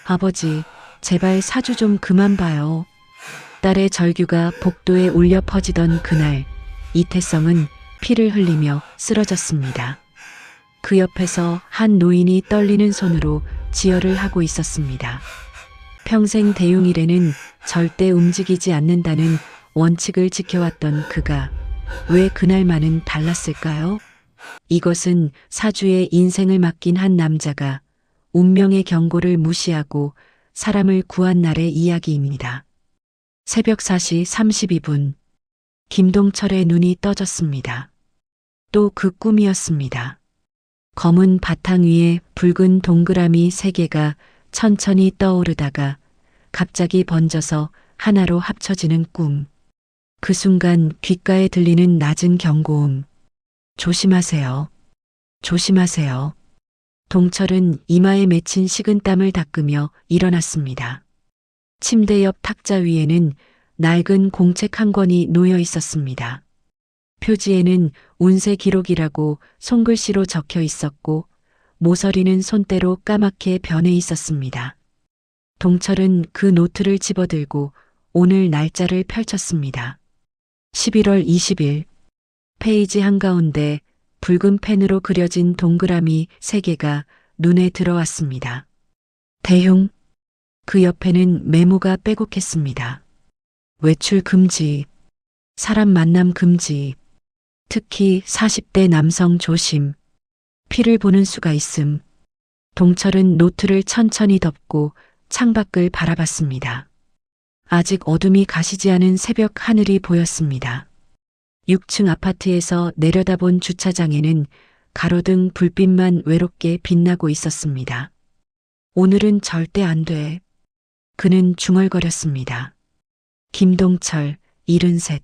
아버지, 제발 사주 좀 그만 봐요. 딸의 절규가 복도에 울려 퍼지던 그날, 이태성은 피를 흘리며 쓰러졌습니다. 그 옆에서 한 노인이 떨리는 손으로 지혈을 하고 있었습니다. 평생 대웅일에는 절대 움직이지 않는다는 원칙을 지켜왔던 그가 왜 그날만은 달랐을까요? 이것은 사주의 인생을 맡긴 한 남자가 운명의 경고를 무시하고 사람을 구한 날의 이야기입니다. 새벽 4시 32분, 김동철의 눈이 떠졌습니다. 또 그 꿈이었습니다. 검은 바탕 위에 붉은 동그라미 3개가 천천히 떠오르다가 갑자기 번져서 하나로 합쳐지는 꿈. 그 순간 귓가에 들리는 낮은 경고음. 조심하세요. 조심하세요. 동철은 이마에 맺힌 식은땀을 닦으며 일어났습니다. 침대 옆 탁자 위에는 낡은 공책 한 권이 놓여 있었습니다. 표지에는 운세 기록이라고 손글씨로 적혀 있었고 모서리는 손때로 까맣게 변해 있었습니다. 동철은 그 노트를 집어들고 오늘 날짜를 펼쳤습니다. 11월 20일, 페이지 한가운데 붉은 펜으로 그려진 동그라미 3개가 눈에 들어왔습니다. 대흉. 그 옆에는 메모가 빼곡했습니다. 외출 금지, 사람 만남 금지, 특히 40대 남성 조심, 피를 보는 수가 있음. 동철은 노트를 천천히 덮고 창밖을 바라봤습니다. 아직 어둠이 가시지 않은 새벽 하늘이 보였습니다. 6층 아파트에서 내려다본 주차장에는 가로등 불빛만 외롭게 빛나고 있었습니다. 오늘은 절대 안 돼. 그는 중얼거렸습니다. 김동철, 73.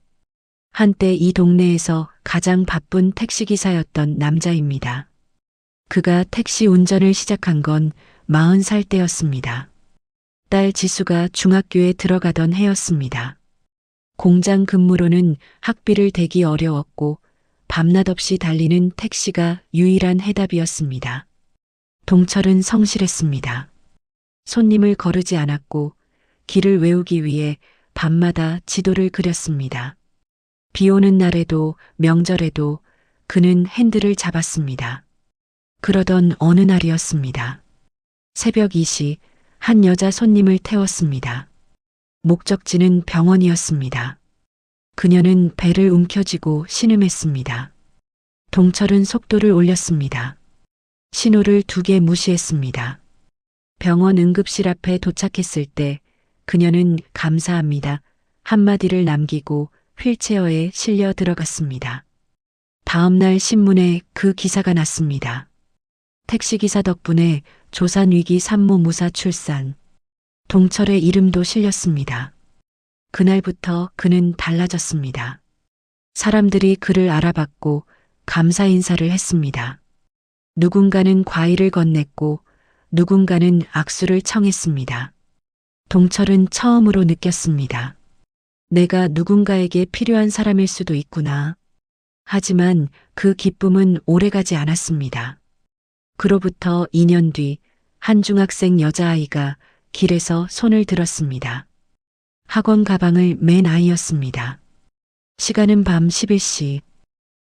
한때 이 동네에서 가장 바쁜 택시기사였던 남자입니다. 그가 택시 운전을 시작한 건 40살 때였습니다. 딸 지수가 중학교에 들어가던 해였습니다. 공장 근무로는 학비를 대기 어려웠고 밤낮 없이 달리는 택시가 유일한 해답이었습니다. 동철은 성실했습니다. 손님을 거르지 않았고 길을 외우기 위해 밤마다 지도를 그렸습니다. 비 오는 날에도 명절에도 그는 핸들을 잡았습니다. 그러던 어느 날이었습니다. 새벽 2시 한 여자 손님을 태웠습니다. 목적지는 병원이었습니다. 그녀는 배를 움켜쥐고 신음했습니다. 동철은 속도를 올렸습니다. 신호를 2개 무시했습니다. 병원 응급실 앞에 도착했을 때 그녀는 감사합니다 한마디를 남기고 휠체어에 실려 들어갔습니다. 다음 날 신문에 그 기사가 났습니다. 택시기사 덕분에 조산위기 산모 무사 출산. 동철의 이름도 실렸습니다. 그날부터 그는 달라졌습니다. 사람들이 그를 알아봤고 감사 인사를 했습니다. 누군가는 과일을 건넸고 누군가는 악수를 청했습니다. 동철은 처음으로 느꼈습니다. 내가 누군가에게 필요한 사람일 수도 있구나. 하지만 그 기쁨은 오래가지 않았습니다. 그로부터 2년 뒤 한 중학생 여자아이가 길에서 손을 들었습니다. 학원 가방을 맨 아이였습니다. 시간은 밤 11시.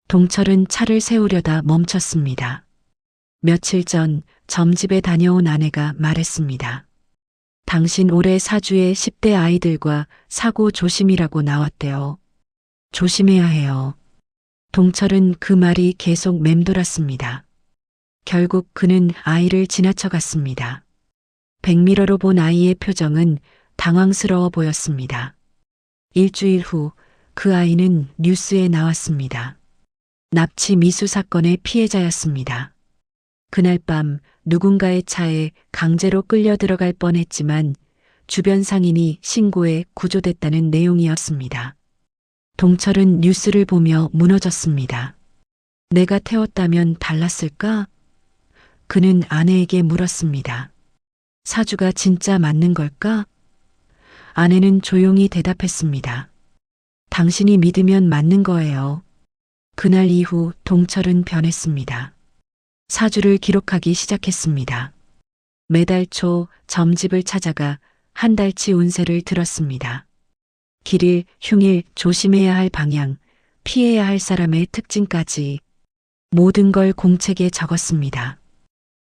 동철은 차를 세우려다 멈췄습니다. 며칠 전 점집에 다녀온 아내가 말했습니다. 당신 올해 사주에 10대 아이들과 사고 조심이라고 나왔대요. 조심해야 해요. 동철은 그 말이 계속 맴돌았습니다. 결국 그는 아이를 지나쳐갔습니다. 백미러로 본 아이의 표정은 당황스러워 보였습니다. 일주일 후 그 아이는 뉴스에 나왔습니다. 납치 미수 사건의 피해자였습니다. 그날 밤 누군가의 차에 강제로 끌려 들어갈 뻔했지만 주변 상인이 신고해 구조됐다는 내용이었습니다. 동철은 뉴스를 보며 무너졌습니다. 내가 태웠다면 달랐을까? 그는 아내에게 물었습니다. 사주가 진짜 맞는 걸까? 아내는 조용히 대답했습니다. 당신이 믿으면 맞는 거예요. 그날 이후 동철은 변했습니다. 사주를 기록하기 시작했습니다. 매달 초 점집을 찾아가 한 달치 운세를 들었습니다. 길일, 흉일, 조심해야 할 방향, 피해야 할 사람의 특징까지 모든 걸 공책에 적었습니다.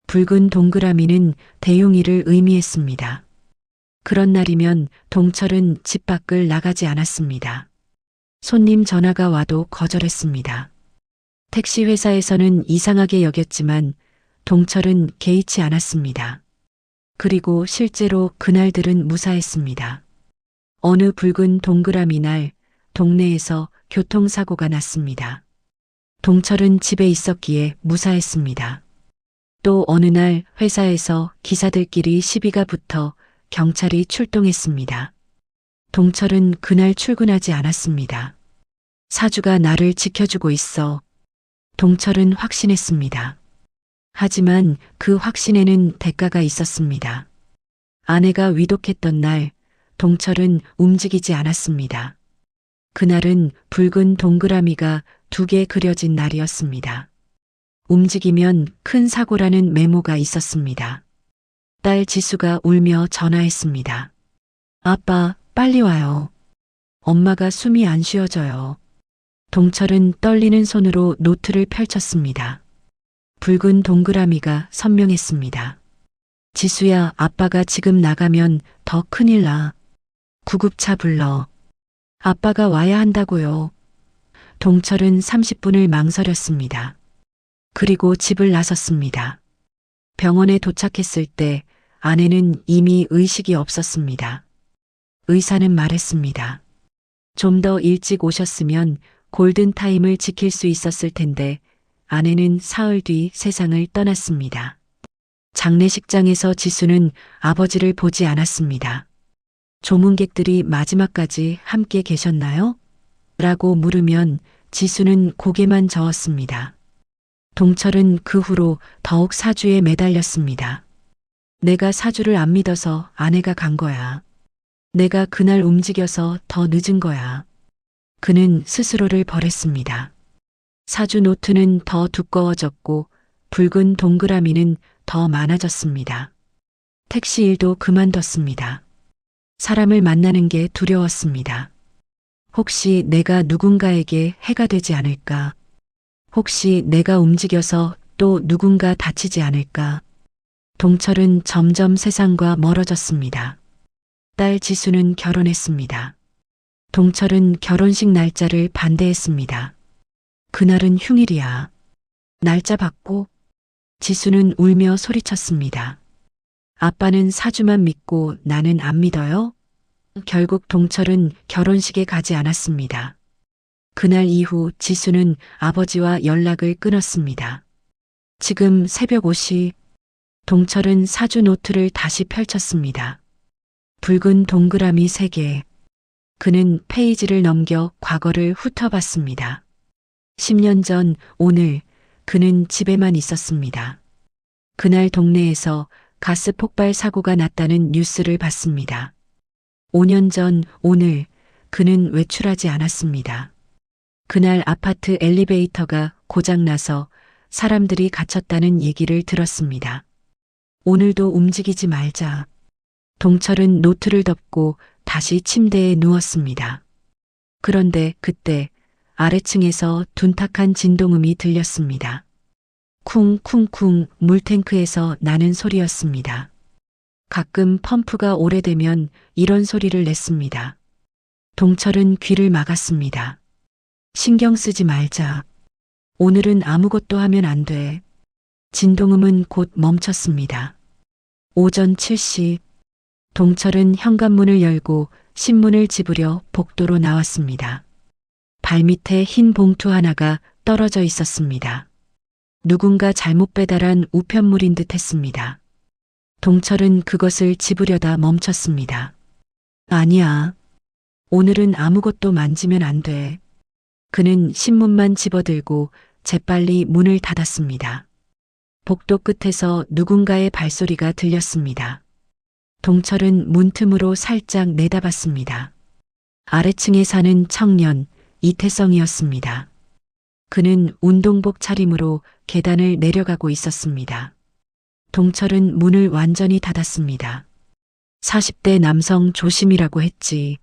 붉은 동그라미는 대용이를 의미했습니다. 그런 날이면 동철은 집 밖을 나가지 않았습니다. 손님 전화가 와도 거절했습니다. 택시 회사에서는 이상하게 여겼지만 동철은 개의치 않았습니다. 그리고 실제로 그날들은 무사했습니다. 어느 붉은 동그라미 날 동네에서 교통사고가 났습니다. 동철은 집에 있었기에 무사했습니다. 또 어느 날 회사에서 기사들끼리 시비가 붙어 경찰이 출동했습니다. 동철은 그날 출근하지 않았습니다. 사주가 나를 지켜주고 있어. 동철은 확신했습니다. 하지만 그 확신에는 대가가 있었습니다. 아내가 위독했던 날, 동철은 움직이지 않았습니다. 그날은 붉은 동그라미가 2개 그려진 날이었습니다. 움직이면 큰 사고라는 메모가 있었습니다. 딸 지수가 울며 전화했습니다. 아빠, 빨리 와요. 엄마가 숨이 안 쉬어져요. 동철은 떨리는 손으로 노트를 펼쳤습니다. 붉은 동그라미가 선명했습니다. 지수야, 아빠가 지금 나가면 더 큰일 나. 구급차 불러. 아빠가 와야 한다고요. 동철은 30분을 망설였습니다. 그리고 집을 나섰습니다. 병원에 도착했을 때 아내는 이미 의식이 없었습니다. 의사는 말했습니다. 좀 더 일찍 오셨으면 골든타임을 지킬 수 있었을 텐데 아내는 사흘 뒤 세상을 떠났습니다. 장례식장에서 지수는 아버지를 보지 않았습니다. 조문객들이 마지막까지 함께 계셨나요? 라고 물으면 지수는 고개만 저었습니다. 동철은 그 후로 더욱 사주에 매달렸습니다. 내가 사주를 안 믿어서 아내가 간 거야. 내가 그날 움직여서 더 늦은 거야. 그는 스스로를 벌했습니다. 사주 노트는 더 두꺼워졌고 붉은 동그라미는 더 많아졌습니다. 택시 일도 그만뒀습니다. 사람을 만나는 게 두려웠습니다. 혹시 내가 누군가에게 해가 되지 않을까? 혹시 내가 움직여서 또 누군가 다치지 않을까? 동철은 점점 세상과 멀어졌습니다. 딸 지수는 결혼했습니다. 동철은 결혼식 날짜를 반대했습니다. 그날은 흉일이야. 날짜 바꿔. 지수는 울며 소리쳤습니다. 아빠는 사주만 믿고 나는 안 믿어요? 결국 동철은 결혼식에 가지 않았습니다. 그날 이후 지수는 아버지와 연락을 끊었습니다. 지금 새벽 5시, 동철은 사주 노트를 다시 펼쳤습니다. 붉은 동그라미 3개. 그는 페이지를 넘겨 과거를 훑어봤습니다. 10년 전 오늘 그는 집에만 있었습니다. 그날 동네에서 가스 폭발 사고가 났다는 뉴스를 봤습니다. 5년 전 오늘 그는 외출하지 않았습니다. 그날 아파트 엘리베이터가 고장나서 사람들이 갇혔다는 얘기를 들었습니다. 오늘도 움직이지 말자. 동철은 노트를 덮고 다시 침대에 누웠습니다. 그런데 그때 아래층에서 둔탁한 진동음이 들렸습니다. 쿵쿵쿵 물탱크에서 나는 소리였습니다. 가끔 펌프가 오래되면 이런 소리를 냈습니다. 동철은 귀를 막았습니다. 신경 쓰지 말자. 오늘은 아무것도 하면 안 돼. 진동음은 곧 멈췄습니다. 오전 7시 동철은 현관문을 열고 신문을 집으려 복도로 나왔습니다. 발밑에 흰 봉투 하나가 떨어져 있었습니다. 누군가 잘못 배달한 우편물인 듯 했습니다. 동철은 그것을 집으려다 멈췄습니다. 아니야. 오늘은 아무것도 만지면 안 돼. 그는 신문만 집어들고 재빨리 문을 닫았습니다. 복도 끝에서 누군가의 발소리가 들렸습니다. 동철은 문틈으로 살짝 내다봤습니다. 아래층에 사는 청년 이태성이었습니다. 그는 운동복 차림으로 계단을 내려가고 있었습니다. 동철은 문을 완전히 닫았습니다. 40대 남성 조심이라고 했지.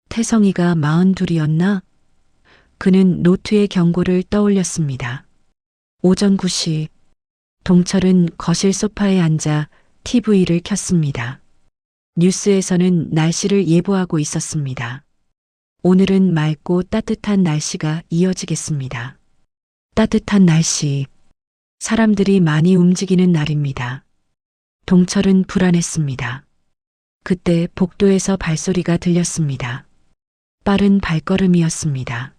태성이가 42이었나? 그는 노트의 경고를 떠올렸습니다. 오전 9시, 동철은 거실 소파에 앉아 TV를 켰습니다. 뉴스에서는 날씨를 예보하고 있었습니다. 오늘은 맑고 따뜻한 날씨가 이어지겠습니다. 따뜻한 날씨. 사람들이 많이 움직이는 날입니다. 동철은 불안했습니다. 그때 복도에서 발소리가 들렸습니다. 빠른 발걸음이었습니다.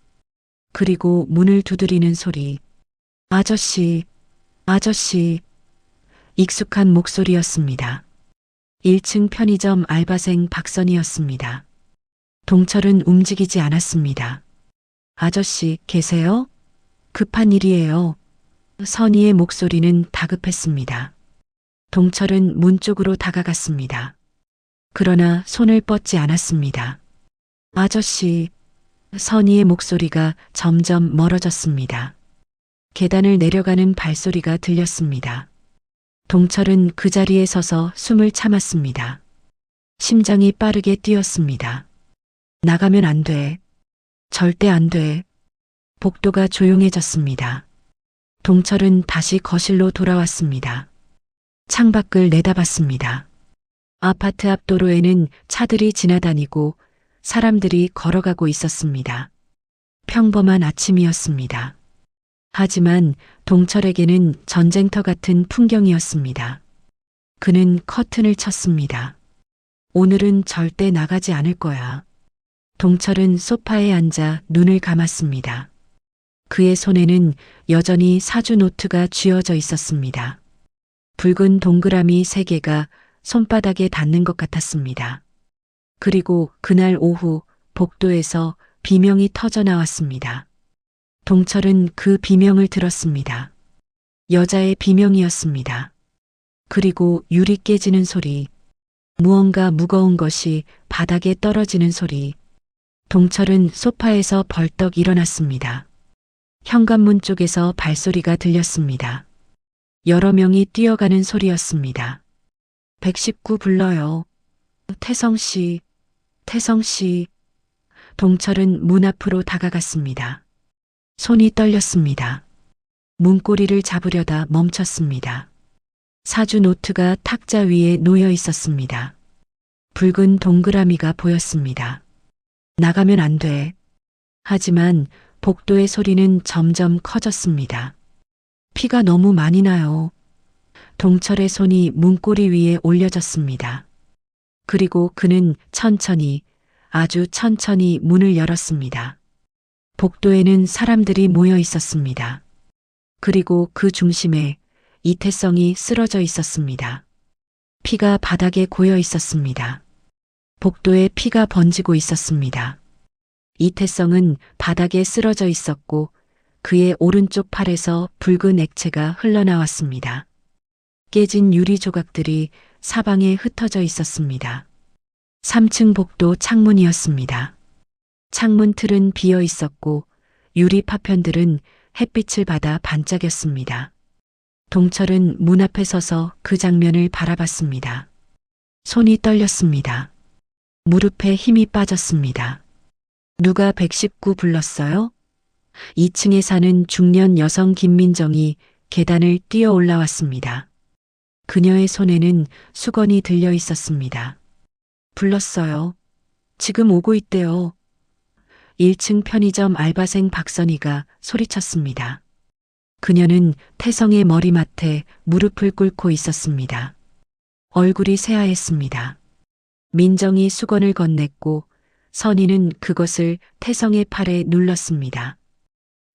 그리고 문을 두드리는 소리. 아저씨, 아저씨. 익숙한 목소리였습니다. 1층 편의점 알바생 박선이었습니다. 동철은 움직이지 않았습니다. 아저씨, 계세요? 급한 일이에요. 선희의 목소리는 다급했습니다. 동철은 문 쪽으로 다가갔습니다. 그러나 손을 뻗지 않았습니다. 아저씨, 선희의 목소리가 점점 멀어졌습니다. 계단을 내려가는 발소리가 들렸습니다. 동철은 그 자리에 서서 숨을 참았습니다. 심장이 빠르게 뛰었습니다. 나가면 안 돼. 절대 안 돼. 복도가 조용해졌습니다. 동철은 다시 거실로 돌아왔습니다. 창밖을 내다봤습니다. 아파트 앞 도로에는 차들이 지나다니고 사람들이 걸어가고 있었습니다. 평범한 아침이었습니다. 하지만 동철에게는 전쟁터 같은 풍경이었습니다. 그는 커튼을 쳤습니다. 오늘은 절대 나가지 않을 거야. 동철은 소파에 앉아 눈을 감았습니다. 그의 손에는 여전히 사주 노트가 쥐어져 있었습니다. 붉은 동그라미 3개가 손바닥에 닿는 것 같았습니다. 그리고 그날 오후 복도에서 비명이 터져 나왔습니다. 동철은 그 비명을 들었습니다. 여자의 비명이었습니다. 그리고 유리 깨지는 소리, 무언가 무거운 것이 바닥에 떨어지는 소리. 동철은 소파에서 벌떡 일어났습니다. 현관문 쪽에서 발소리가 들렸습니다. 여러 명이 뛰어가는 소리였습니다. 119 불러요. 태성 씨, 태성 씨. 동철은 문 앞으로 다가갔습니다. 손이 떨렸습니다. 문고리를 잡으려다 멈췄습니다. 사주 노트가 탁자 위에 놓여 있었습니다. 붉은 동그라미가 보였습니다. 나가면 안 돼. 하지만 복도의 소리는 점점 커졌습니다. 피가 너무 많이 나요. 동철의 손이 문고리 위에 올려졌습니다. 그리고 그는 천천히, 아주 천천히 문을 열었습니다. 복도에는 사람들이 모여 있었습니다. 그리고 그 중심에 이태성이 쓰러져 있었습니다. 피가 바닥에 고여 있었습니다. 복도에 피가 번지고 있었습니다. 이태성은 바닥에 쓰러져 있었고 그의 오른쪽 팔에서 붉은 액체가 흘러나왔습니다. 깨진 유리 조각들이 사방에 흩어져 있었습니다. 3층 복도 창문이었습니다. 창문 틀은 비어 있었고 유리 파편들은 햇빛을 받아 반짝였습니다. 동철은 문 앞에 서서 그 장면을 바라봤습니다. 손이 떨렸습니다. 무릎에 힘이 빠졌습니다. 누가 119 불렀어요? 2층에 사는 중년 여성 김민정이 계단을 뛰어 올라왔습니다. 그녀의 손에는 수건이 들려 있었습니다. 불렀어요. 지금 오고 있대요. 1층 편의점 알바생 박선희가 소리쳤습니다. 그녀는 태성의 머리맡에 무릎을 꿇고 있었습니다. 얼굴이 새하였습니다. 민정이 수건을 건넸고 선희는 그것을 태성의 팔에 눌렀습니다.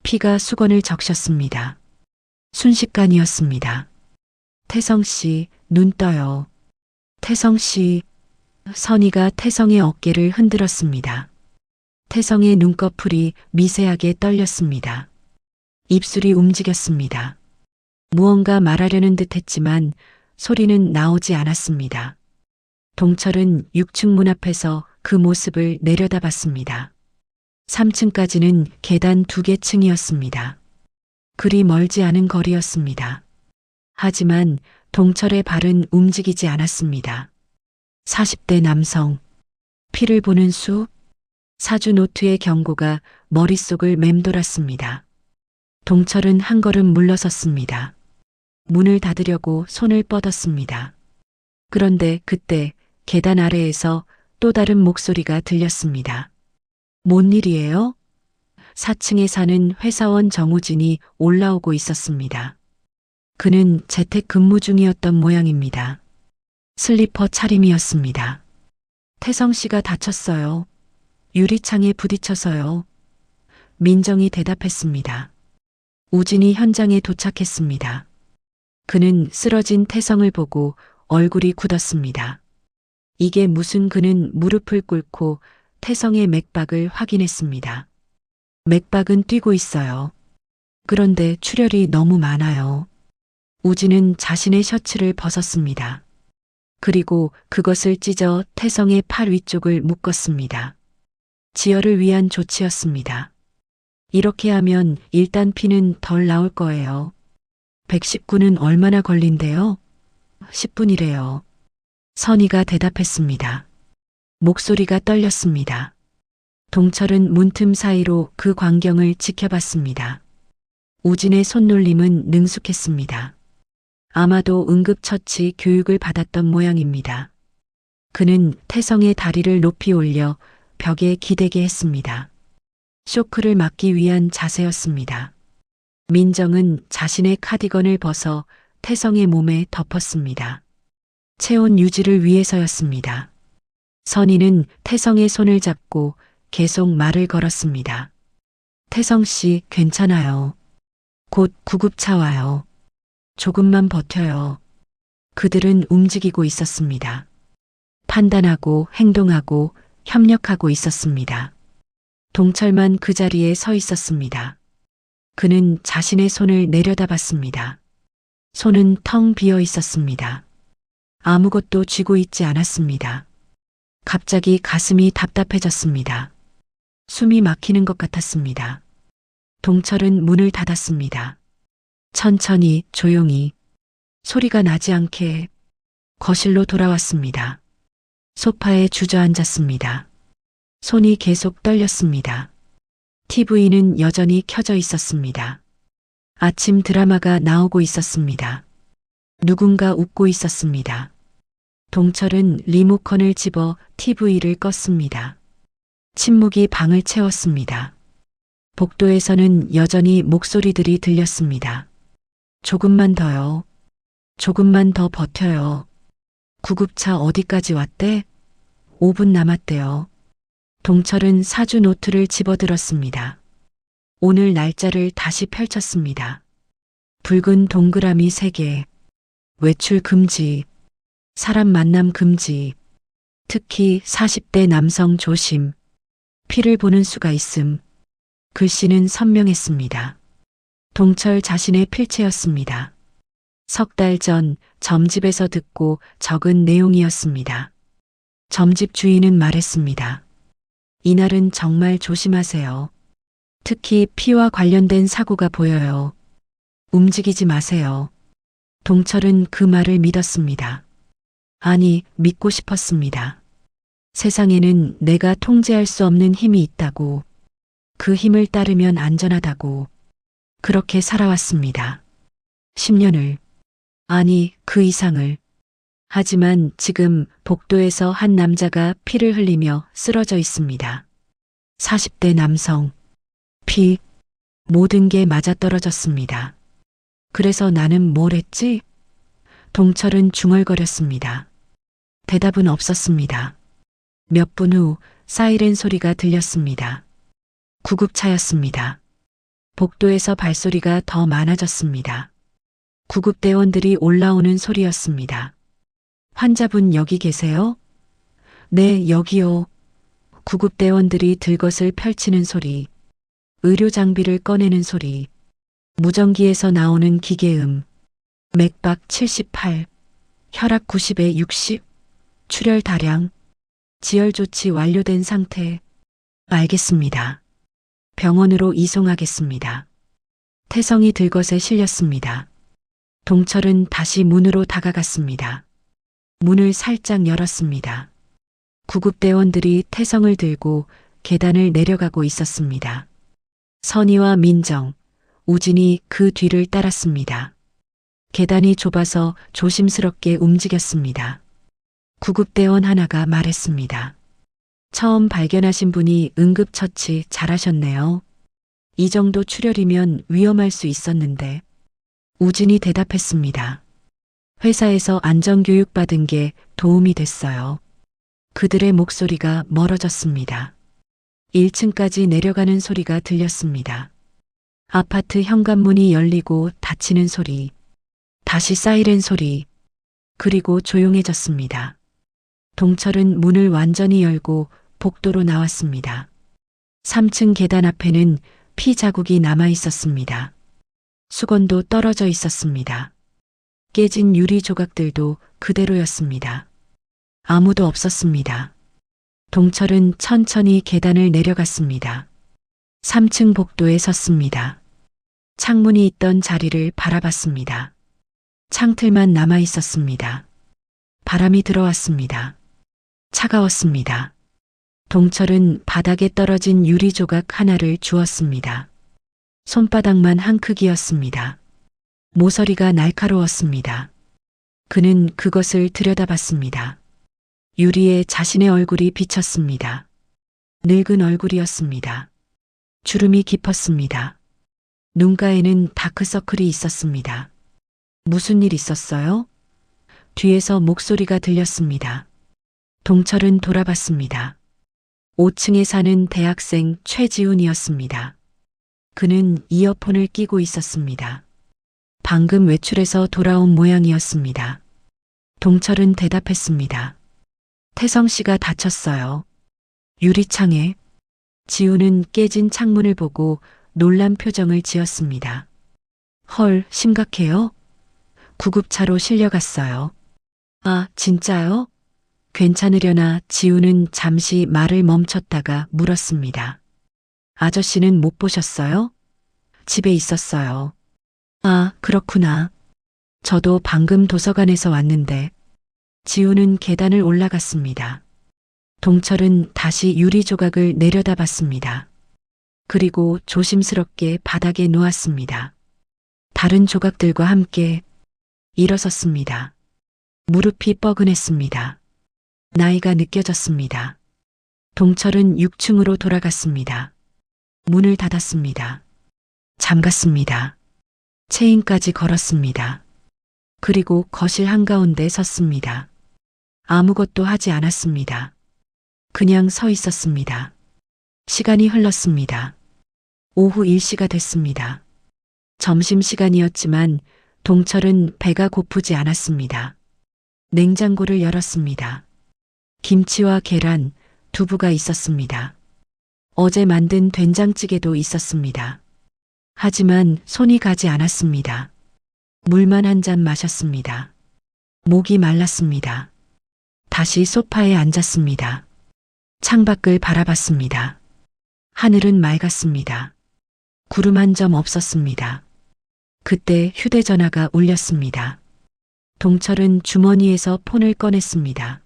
피가 수건을 적셨습니다. 순식간이었습니다. 태성 씨, 눈 떠요. 태성 씨. 선희가 태성의 어깨를 흔들었습니다. 태성의 눈꺼풀이 미세하게 떨렸습니다. 입술이 움직였습니다. 무언가 말하려는 듯 했지만 소리는 나오지 않았습니다. 동철은 6층 문 앞에서 그 모습을 내려다봤습니다. 3층까지는 계단 2개 층이었습니다. 그리 멀지 않은 거리였습니다. 하지만 동철의 발은 움직이지 않았습니다. 40대 남성. 피를 보는 수. 사주 노트의 경고가 머릿속을 맴돌았습니다. 동철은 한 걸음 물러섰습니다. 문을 닫으려고 손을 뻗었습니다. 그런데 그때 계단 아래에서 또 다른 목소리가 들렸습니다. 뭔 일이에요? 4층에 사는 회사원 정우진이 올라오고 있었습니다. 그는 재택 근무 중이었던 모양입니다. 슬리퍼 차림이었습니다. 태성 씨가 다쳤어요. 유리창에 부딪혀서요. 민정이 대답했습니다. 우진이 현장에 도착했습니다. 그는 쓰러진 태성을 보고 얼굴이 굳었습니다. 이게 무슨 그는 무릎을 꿇고 태성의 맥박을 확인했습니다. 맥박은 뛰고 있어요. 그런데 출혈이 너무 많아요. 우진은 자신의 셔츠를 벗었습니다. 그리고 그것을 찢어 태성의 팔 위쪽을 묶었습니다. 지혈을 위한 조치였습니다. 이렇게 하면 일단 피는 덜 나올 거예요. 119는 얼마나 걸린대요? 10분이래요. 선희가 대답했습니다. 목소리가 떨렸습니다. 동철은 문틈 사이로 그 광경을 지켜봤습니다. 우진의 손놀림은 능숙했습니다. 아마도 응급처치 교육을 받았던 모양입니다. 그는 태성의 다리를 높이 올려 벽에 기대게 했습니다. 쇼크를 막기 위한 자세였습니다. 민정은 자신의 카디건을 벗어 태성의 몸에 덮었습니다. 체온 유지를 위해서였습니다. 선희는 태성의 손을 잡고 계속 말을 걸었습니다. 태성 씨 괜찮아요. 곧 구급차 와요. 조금만 버텨요. 그들은 움직이고 있었습니다. 판단하고 행동하고 협력하고 있었습니다. 동철만 그 자리에 서 있었습니다. 그는 자신의 손을 내려다봤습니다. 손은 텅 비어 있었습니다. 아무것도 쥐고 있지 않았습니다. 갑자기 가슴이 답답해졌습니다. 숨이 막히는 것 같았습니다. 동철은 문을 닫았습니다. 천천히 조용히 소리가 나지 않게 거실로 돌아왔습니다. 소파에 주저앉았습니다. 손이 계속 떨렸습니다. TV는 여전히 켜져 있었습니다. 아침 드라마가 나오고 있었습니다. 누군가 웃고 있었습니다. 동철은 리모컨을 집어 TV를 껐습니다. 침묵이 방을 채웠습니다. 복도에서는 여전히 목소리들이 들렸습니다. 조금만 더요. 조금만 더 버텨요. 구급차 어디까지 왔대? 5분 남았대요. 동철은 사주 노트를 집어들었습니다. 오늘 날짜를 다시 펼쳤습니다. 붉은 동그라미 3개. 외출 금지. 사람 만남 금지. 특히 40대 남성 조심. 피를 보는 수가 있음. 글씨는 선명했습니다. 동철 자신의 필체였습니다. 석 달 전 점집에서 듣고 적은 내용이었습니다. 점집 주인은 말했습니다. 이날은 정말 조심하세요. 특히 피와 관련된 사고가 보여요. 움직이지 마세요. 동철은 그 말을 믿었습니다. 아니, 믿고 싶었습니다. 세상에는 내가 통제할 수 없는 힘이 있다고, 그 힘을 따르면 안전하다고, 그렇게 살아왔습니다. 10년을, 아니, 그 이상을. 하지만 지금 복도에서 한 남자가 피를 흘리며 쓰러져 있습니다. 40대 남성. 피. 모든 게 맞아떨어졌습니다. 그래서 나는 뭘 했지? 동철은 중얼거렸습니다. 대답은 없었습니다. 몇 분 후 사이렌 소리가 들렸습니다. 구급차였습니다. 복도에서 발소리가 더 많아졌습니다. 구급대원들이 올라오는 소리였습니다. 환자분 여기 계세요? 네, 여기요. 구급대원들이 들것을 펼치는 소리, 의료장비를 꺼내는 소리, 무전기에서 나오는 기계음, 맥박 78, 혈압 90에 60, 출혈 다량, 지혈 조치 완료된 상태. 알겠습니다. 병원으로 이송하겠습니다. 태성이 들것에 실렸습니다. 동철은 다시 문으로 다가갔습니다. 문을 살짝 열었습니다. 구급대원들이 태성을 들고 계단을 내려가고 있었습니다. 선희와 민정, 우진이 그 뒤를 따랐습니다. 계단이 좁아서 조심스럽게 움직였습니다. 구급대원 하나가 말했습니다. 처음 발견하신 분이 응급처치 잘하셨네요. 이 정도 출혈이면 위험할 수 있었는데. 우진이 대답했습니다. 회사에서 안전교육 받은 게 도움이 됐어요. 그들의 목소리가 멀어졌습니다. 1층까지 내려가는 소리가 들렸습니다. 아파트 현관문이 열리고 닫히는 소리, 다시 사이렌 소리, 그리고 조용해졌습니다. 동철은 문을 완전히 열고 복도로 나왔습니다. 3층 계단 앞에는 피 자국이 남아 있었습니다. 수건도 떨어져 있었습니다. 깨진 유리 조각들도 그대로였습니다. 아무도 없었습니다. 동철은 천천히 계단을 내려갔습니다. 3층 복도에 섰습니다. 창문이 있던 자리를 바라봤습니다. 창틀만 남아 있었습니다. 바람이 들어왔습니다. 차가웠습니다. 동철은 바닥에 떨어진 유리 조각 하나를 주었습니다. 손바닥만 한 크기였습니다. 모서리가 날카로웠습니다. 그는 그것을 들여다봤습니다. 유리에 자신의 얼굴이 비쳤습니다. 늙은 얼굴이었습니다. 주름이 깊었습니다. 눈가에는 다크서클이 있었습니다. 무슨 일 있었어요? 뒤에서 목소리가 들렸습니다. 동철은 돌아봤습니다. 5층에 사는 대학생 최지훈이었습니다. 그는 이어폰을 끼고 있었습니다. 방금 외출해서 돌아온 모양이었습니다. 동철은 대답했습니다. 태성 씨가 다쳤어요. 유리창에. 지훈은 깨진 창문을 보고 놀란 표정을 지었습니다. 헐, 심각해요? 구급차로 실려갔어요. 아, 진짜요? 괜찮으려나 지훈은 잠시 말을 멈췄다가 물었습니다. 아저씨는 못 보셨어요? 집에 있었어요. 아, 그렇구나. 저도 방금 도서관에서 왔는데. 지훈은 계단을 올라갔습니다. 동철은 다시 유리 조각을 내려다봤습니다. 그리고 조심스럽게 바닥에 놓았습니다. 다른 조각들과 함께 일어섰습니다. 무릎이 뻐근했습니다. 나이가 느껴졌습니다. 동철은 6층으로 돌아갔습니다. 문을 닫았습니다. 잠갔습니다. 체인까지 걸었습니다. 그리고 거실 한가운데 섰습니다. 아무것도 하지 않았습니다. 그냥 서 있었습니다. 시간이 흘렀습니다. 오후 1시가 됐습니다. 점심시간이었지만 동철은 배가 고프지 않았습니다. 냉장고를 열었습니다. 김치와 계란, 두부가 있었습니다. 어제 만든 된장찌개도 있었습니다. 하지만 손이 가지 않았습니다. 물만 한 잔 마셨습니다. 목이 말랐습니다. 다시 소파에 앉았습니다. 창밖을 바라봤습니다. 하늘은 맑았습니다. 구름 한 점 없었습니다. 그때 휴대전화가 울렸습니다. 동철은 주머니에서 폰을 꺼냈습니다.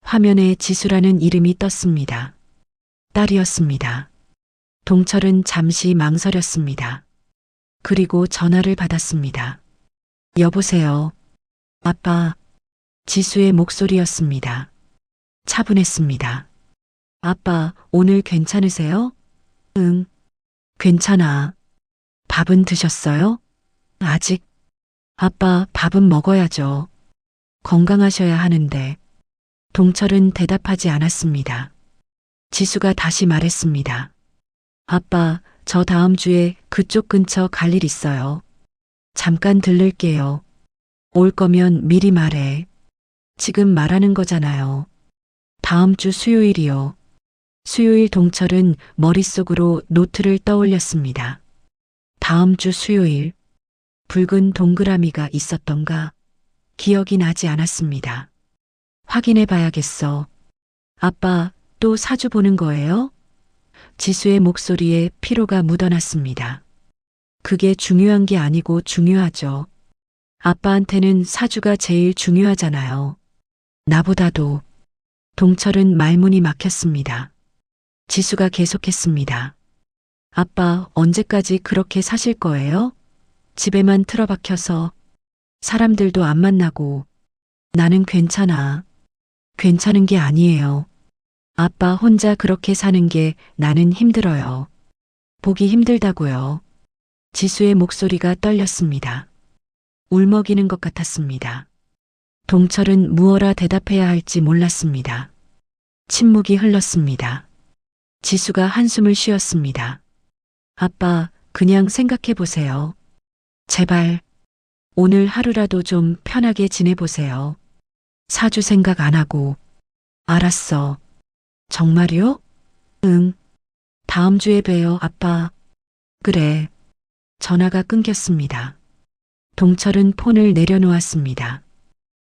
화면에 지수라는 이름이 떴습니다. 딸이었습니다. 동철은 잠시 망설였습니다. 그리고 전화를 받았습니다. 여보세요. 아빠. 지수의 목소리였습니다. 차분했습니다. 아빠, 오늘 괜찮으세요? 응. 괜찮아. 밥은 드셨어요? 아직. 아빠, 밥은 먹어야죠. 건강하셔야 하는데. 동철은 대답하지 않았습니다. 지수가 다시 말했습니다. 아빠, 저 다음 주에 그쪽 근처 갈 일 있어요. 잠깐 들를게요. 올 거면 미리 말해. 지금 말하는 거잖아요. 다음 주 수요일이요. 수요일. 동철은 머릿속으로 노트를 떠올렸습니다. 다음 주 수요일. 붉은 동그라미가 있었던가? 기억이 나지 않았습니다. 확인해 봐야겠어. 아빠, 또 사주 보는 거예요? 지수의 목소리에 피로가 묻어났습니다. 그게 중요한 게 아니고 중요하죠. 아빠한테는 사주가 제일 중요하잖아요. 나보다도. 동철은 말문이 막혔습니다. 지수가 계속했습니다. 아빠, 언제까지 그렇게 사실 거예요? 집에만 틀어박혀서 사람들도 안 만나고. 나는 괜찮아. 괜찮은 게 아니에요. 아빠 혼자 그렇게 사는 게 나는 힘들어요. 보기 힘들다고요. 지수의 목소리가 떨렸습니다. 울먹이는 것 같았습니다. 동철은 무엇라 대답해야 할지 몰랐습니다. 침묵이 흘렀습니다. 지수가 한숨을 쉬었습니다. 아빠, 그냥 생각해 보세요. 제발, 오늘 하루라도 좀 편하게 지내보세요. 사주 생각 안 하고. 알았어. 정말요? 응. 다음 주에 봬요, 아빠. 그래. 전화가 끊겼습니다. 동철은 폰을 내려놓았습니다.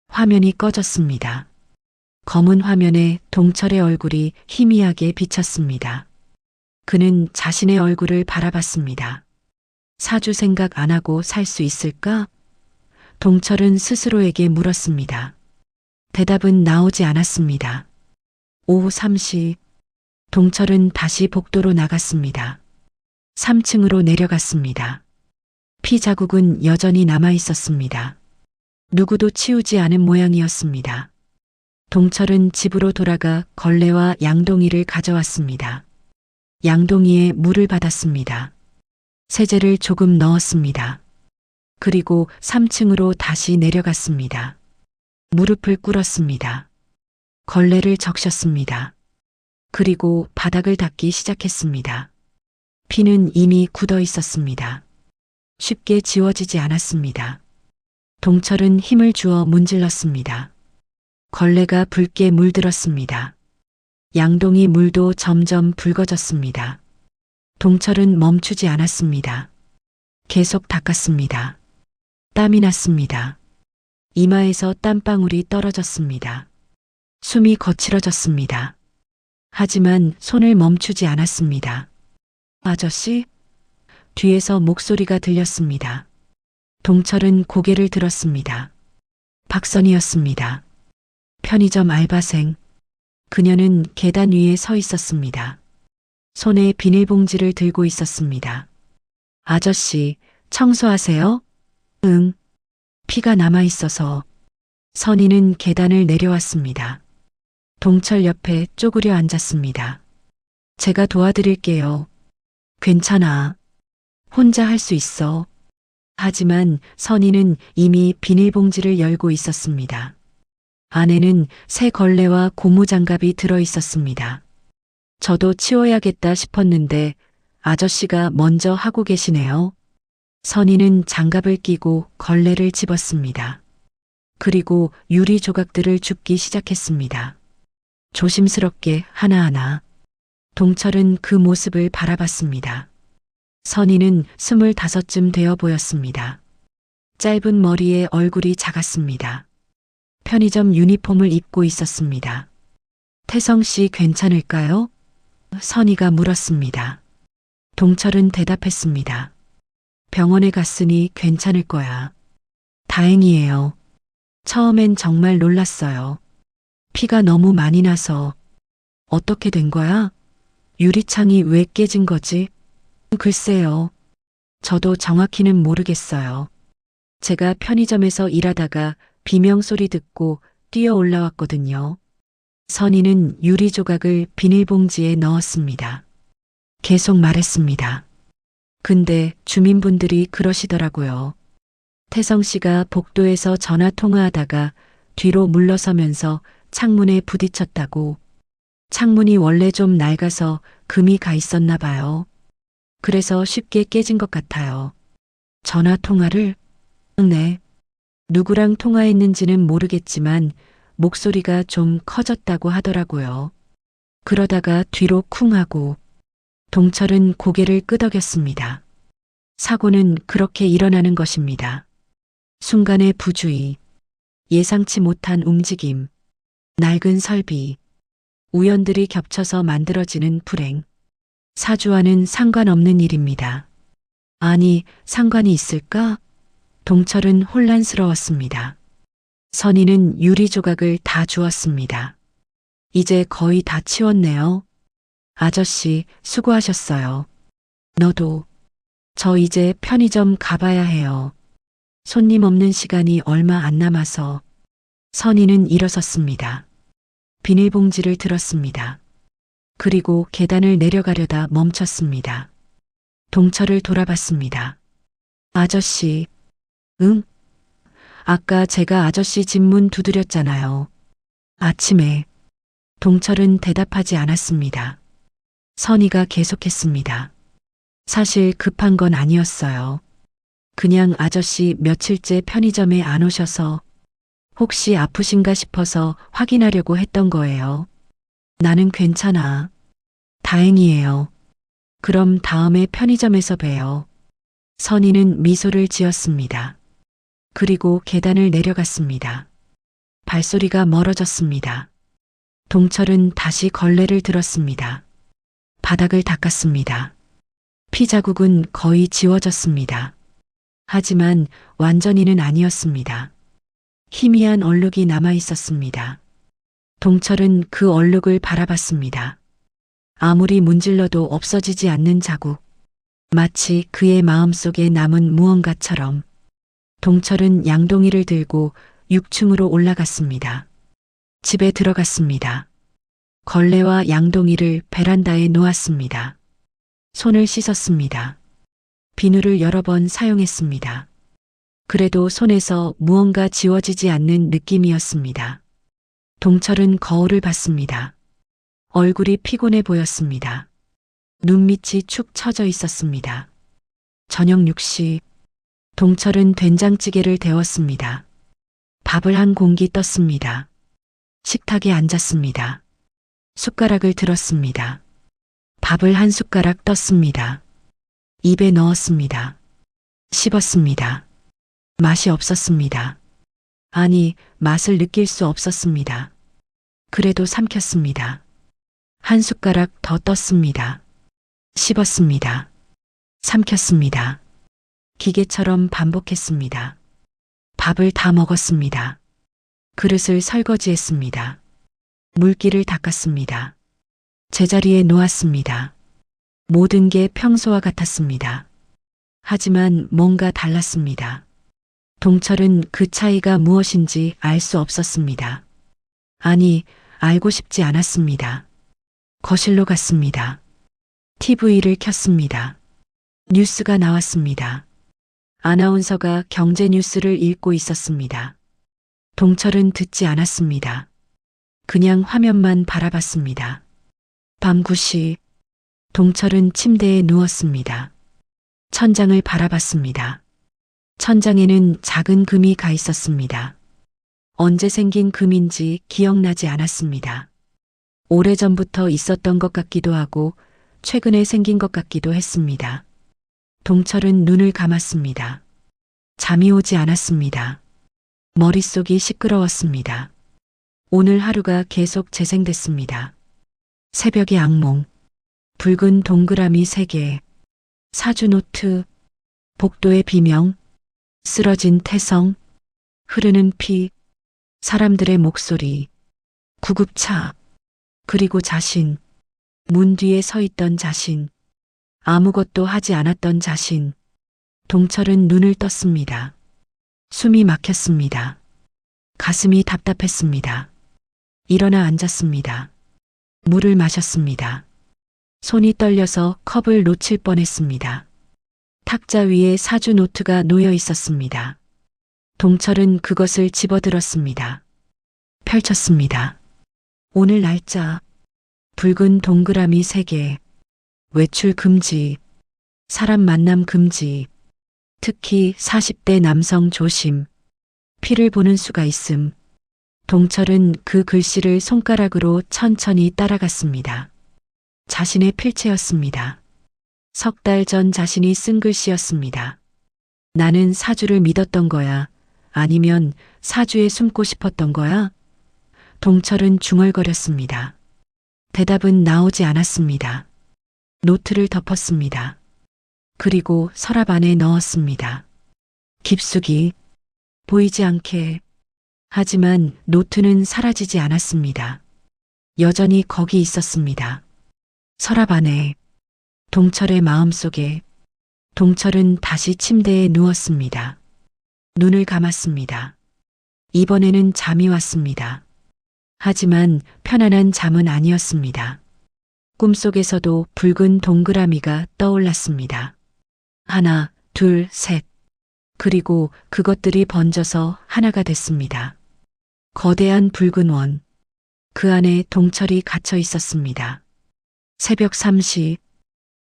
화면이 꺼졌습니다. 검은 화면에 동철의 얼굴이 희미하게 비쳤습니다. 그는 자신의 얼굴을 바라봤습니다. 사주 생각 안 하고 살 수 있을까? 동철은 스스로에게 물었습니다. 대답은 나오지 않았습니다. 오후 3시, 동철은 다시 복도로 나갔습니다. 3층으로 내려갔습니다. 피 자국은 여전히 남아 있었습니다. 누구도 치우지 않은 모양이었습니다. 동철은 집으로 돌아가 걸레와 양동이를 가져왔습니다. 양동이에 물을 받았습니다. 세제를 조금 넣었습니다. 그리고 3층으로 다시 내려갔습니다. 무릎을 꿇었습니다. 걸레를 적셨습니다. 그리고 바닥을 닦기 시작했습니다. 피는 이미 굳어 있었습니다. 쉽게 지워지지 않았습니다. 동철은 힘을 주어 문질렀습니다. 걸레가 붉게 물들었습니다. 양동이 물도 점점 붉어졌습니다. 동철은 멈추지 않았습니다. 계속 닦았습니다. 땀이 났습니다. 이마에서 땀방울이 떨어졌습니다. 숨이 거칠어졌습니다. 하지만 손을 멈추지 않았습니다. 아저씨? 뒤에서 목소리가 들렸습니다. 동철은 고개를 들었습니다. 박선이었습니다. 편의점 알바생. 그녀는 계단 위에 서 있었습니다. 손에 비닐봉지를 들고 있었습니다. 아저씨, 청소하세요? 응. 피가 남아 있어서. 선희는 계단을 내려왔습니다. 동철 옆에 쪼그려 앉았습니다. 제가 도와드릴게요. 괜찮아. 혼자 할 수 있어. 하지만 선희는 이미 비닐봉지를 열고 있었습니다. 안에는 새 걸레와 고무장갑이 들어 있었습니다. 저도 치워야겠다 싶었는데 아저씨가 먼저 하고 계시네요. 선희는 장갑을 끼고 걸레를 집었습니다. 그리고 유리 조각들을 줍기 시작했습니다. 조심스럽게 하나하나. 동철은 그 모습을 바라봤습니다. 선희는 25쯤 되어 보였습니다. 짧은 머리에 얼굴이 작았습니다. 편의점 유니폼을 입고 있었습니다. 태성 씨 괜찮을까요? 선희가 물었습니다. 동철은 대답했습니다. 병원에 갔으니 괜찮을 거야. 다행이에요. 처음엔 정말 놀랐어요. 피가 너무 많이 나서. 어떻게 된 거야? 유리창이 왜 깨진 거지? 글쎄요. 저도 정확히는 모르겠어요. 제가 편의점에서 일하다가 비명소리 듣고 뛰어 올라왔거든요. 선희는 유리 조각을 비닐봉지에 넣었습니다. 계속 말했습니다. 근데 주민분들이 그러시더라고요. 태성 씨가 복도에서 전화 통화하다가 뒤로 물러서면서 창문에 부딪혔다고. 창문이 원래 좀 낡아서 금이 가 있었나 봐요. 그래서 쉽게 깨진 것 같아요. 전화 통화를? 네. 누구랑 통화했는지는 모르겠지만 목소리가 좀 커졌다고 하더라고요. 그러다가 뒤로 쿵 하고. 동철은 고개를 끄덕였습니다. 사고는 그렇게 일어나는 것입니다. 순간의 부주의, 예상치 못한 움직임, 낡은 설비, 우연들이 겹쳐서 만들어지는 불행. 사주와는 상관없는 일입니다. 아니, 상관이 있을까? 동철은 혼란스러웠습니다. 선희는 유리 조각을 다 주었습니다. 이제 거의 다 치웠네요. 아저씨, 수고하셨어요. 너도. 저 이제 편의점 가봐야 해요. 손님 없는 시간이 얼마 안 남아서. 선희는 일어섰습니다. 비닐봉지를 들었습니다. 그리고 계단을 내려가려다 멈췄습니다. 동철을 돌아봤습니다. 아저씨, 응? 아까 제가 아저씨 집 문 두드렸잖아요. 아침에. 동철은 대답하지 않았습니다. 선희가 계속했습니다. 사실 급한 건 아니었어요. 그냥 아저씨 며칠째 편의점에 안 오셔서 혹시 아프신가 싶어서 확인하려고 했던 거예요. 나는 괜찮아. 다행이에요. 그럼 다음에 편의점에서 봬요. 선희는 미소를 지었습니다. 그리고 계단을 내려갔습니다. 발소리가 멀어졌습니다. 동철은 다시 걸레를 들었습니다. 바닥을 닦았습니다. 피자국은 거의 지워졌습니다. 하지만 완전히는 아니었습니다. 희미한 얼룩이 남아 있었습니다. 동철은 그 얼룩을 바라봤습니다. 아무리 문질러도 없어지지 않는 자국. 마치 그의 마음속에 남은 무언가처럼. 동철은 양동이를 들고 6층으로 올라갔습니다. 집에 들어갔습니다. 걸레와 양동이를 베란다에 놓았습니다. 손을 씻었습니다. 비누를 여러 번 사용했습니다. 그래도 손에서 무언가 지워지지 않는 느낌이었습니다. 동철은 거울을 봤습니다. 얼굴이 피곤해 보였습니다. 눈밑이 축 처져 있었습니다. 저녁 6시, 동철은 된장찌개를 데웠습니다. 밥을 한 공기 떴습니다. 식탁에 앉았습니다. 숟가락을 들었습니다. 밥을 한 숟가락 떴습니다. 입에 넣었습니다. 씹었습니다. 맛이 없었습니다. 아니, 맛을 느낄 수 없었습니다. 그래도 삼켰습니다. 한 숟가락 더 떴습니다. 씹었습니다. 삼켰습니다. 기계처럼 반복했습니다. 밥을 다 먹었습니다. 그릇을 설거지했습니다. 물기를 닦았습니다. 제자리에 놓았습니다. 모든 게 평소와 같았습니다. 하지만 뭔가 달랐습니다. 동철은 그 차이가 무엇인지 알 수 없었습니다. 아니, 알고 싶지 않았습니다. 거실로 갔습니다. TV를 켰습니다. 뉴스가 나왔습니다. 아나운서가 경제 뉴스를 읽고 있었습니다. 동철은 듣지 않았습니다. 그냥 화면만 바라봤습니다. 밤 9시, 동철은 침대에 누웠습니다. 천장을 바라봤습니다. 천장에는 작은 금이 가 있었습니다. 언제 생긴 금인지 기억나지 않았습니다. 오래전부터 있었던 것 같기도 하고 최근에 생긴 것 같기도 했습니다. 동철은 눈을 감았습니다. 잠이 오지 않았습니다. 머릿속이 시끄러웠습니다. 오늘 하루가 계속 재생됐습니다. 새벽의 악몽, 붉은 동그라미 3개, 사주 노트, 복도의 비명, 쓰러진 태성, 흐르는 피, 사람들의 목소리, 구급차, 그리고 자신, 문 뒤에 서 있던 자신, 아무것도 하지 않았던 자신. 동철은 눈을 떴습니다. 숨이 막혔습니다. 가슴이 답답했습니다. 일어나 앉았습니다. 물을 마셨습니다. 손이 떨려서 컵을 놓칠 뻔했습니다. 탁자 위에 사주 노트가 놓여 있었습니다. 동철은 그것을 집어들었습니다. 펼쳤습니다. 오늘 날짜, 붉은 동그라미 3개, 외출 금지, 사람 만남 금지, 특히 40대 남성 조심, 피를 보는 수가 있음. 동철은 그 글씨를 손가락으로 천천히 따라갔습니다. 자신의 필체였습니다. 3달 전 자신이 쓴 글씨였습니다. 나는 사주를 믿었던 거야? 아니면 사주에 숨고 싶었던 거야? 동철은 중얼거렸습니다. 대답은 나오지 않았습니다. 노트를 덮었습니다. 그리고 서랍 안에 넣었습니다. 깊숙이, 보이지 않게. 하지만 노트는 사라지지 않았습니다. 여전히 거기 있었습니다. 서랍 안에, 동철의 마음속에. 동철은 다시 침대에 누웠습니다. 눈을 감았습니다. 이번에는 잠이 왔습니다. 하지만 편안한 잠은 아니었습니다. 꿈속에서도 붉은 동그라미가 떠올랐습니다. 하나, 둘, 셋. 그리고 그것들이 번져서 하나가 됐습니다. 거대한 붉은 원. 그 안에 동철이 갇혀 있었습니다. 새벽 3시.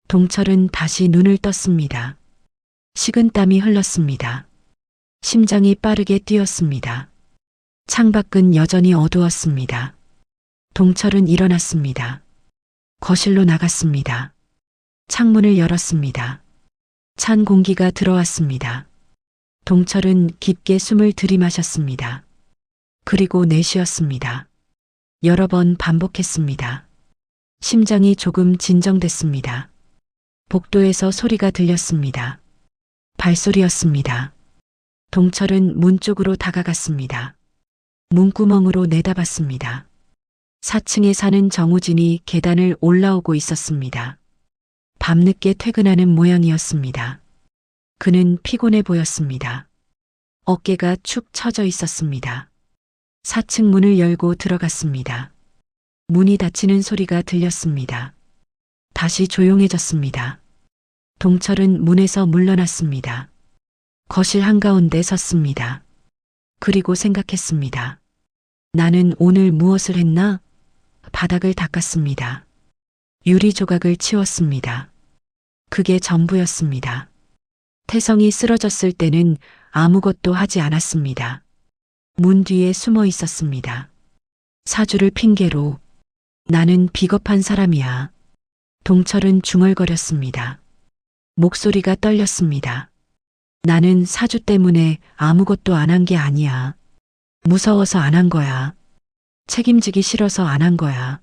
동철은 다시 눈을 떴습니다. 식은땀이 흘렀습니다. 심장이 빠르게 뛰었습니다. 창밖은 여전히 어두웠습니다. 동철은 일어났습니다. 거실로 나갔습니다. 창문을 열었습니다. 찬 공기가 들어왔습니다. 동철은 깊게 숨을 들이마셨습니다. 그리고 내쉬었습니다. 여러 번 반복했습니다. 심장이 조금 진정됐습니다. 복도에서 소리가 들렸습니다. 발소리였습니다. 동철은 문 쪽으로 다가갔습니다. 문구멍으로 내다봤습니다. 4층에 사는 정우진이 계단을 올라오고 있었습니다. 밤늦게 퇴근하는 모양이었습니다. 그는 피곤해 보였습니다. 어깨가 축 처져 있었습니다. 4층 문을 열고 들어갔습니다. 문이 닫히는 소리가 들렸습니다. 다시 조용해졌습니다. 동철은 문에서 물러났습니다. 거실 한가운데 섰습니다. 그리고 생각했습니다. 나는 오늘 무엇을 했나? 바닥을 닦았습니다. 유리 조각을 치웠습니다. 그게 전부였습니다. 태성이 쓰러졌을 때는 아무것도 하지 않았습니다. 문 뒤에 숨어 있었습니다. 사주를 핑계로 나는 비겁한 사람이야. 동철은 중얼거렸습니다. 목소리가 떨렸습니다. 나는 사주 때문에 아무것도 안 한 게 아니야. 무서워서 안 한 거야. 책임지기 싫어서 안 한 거야.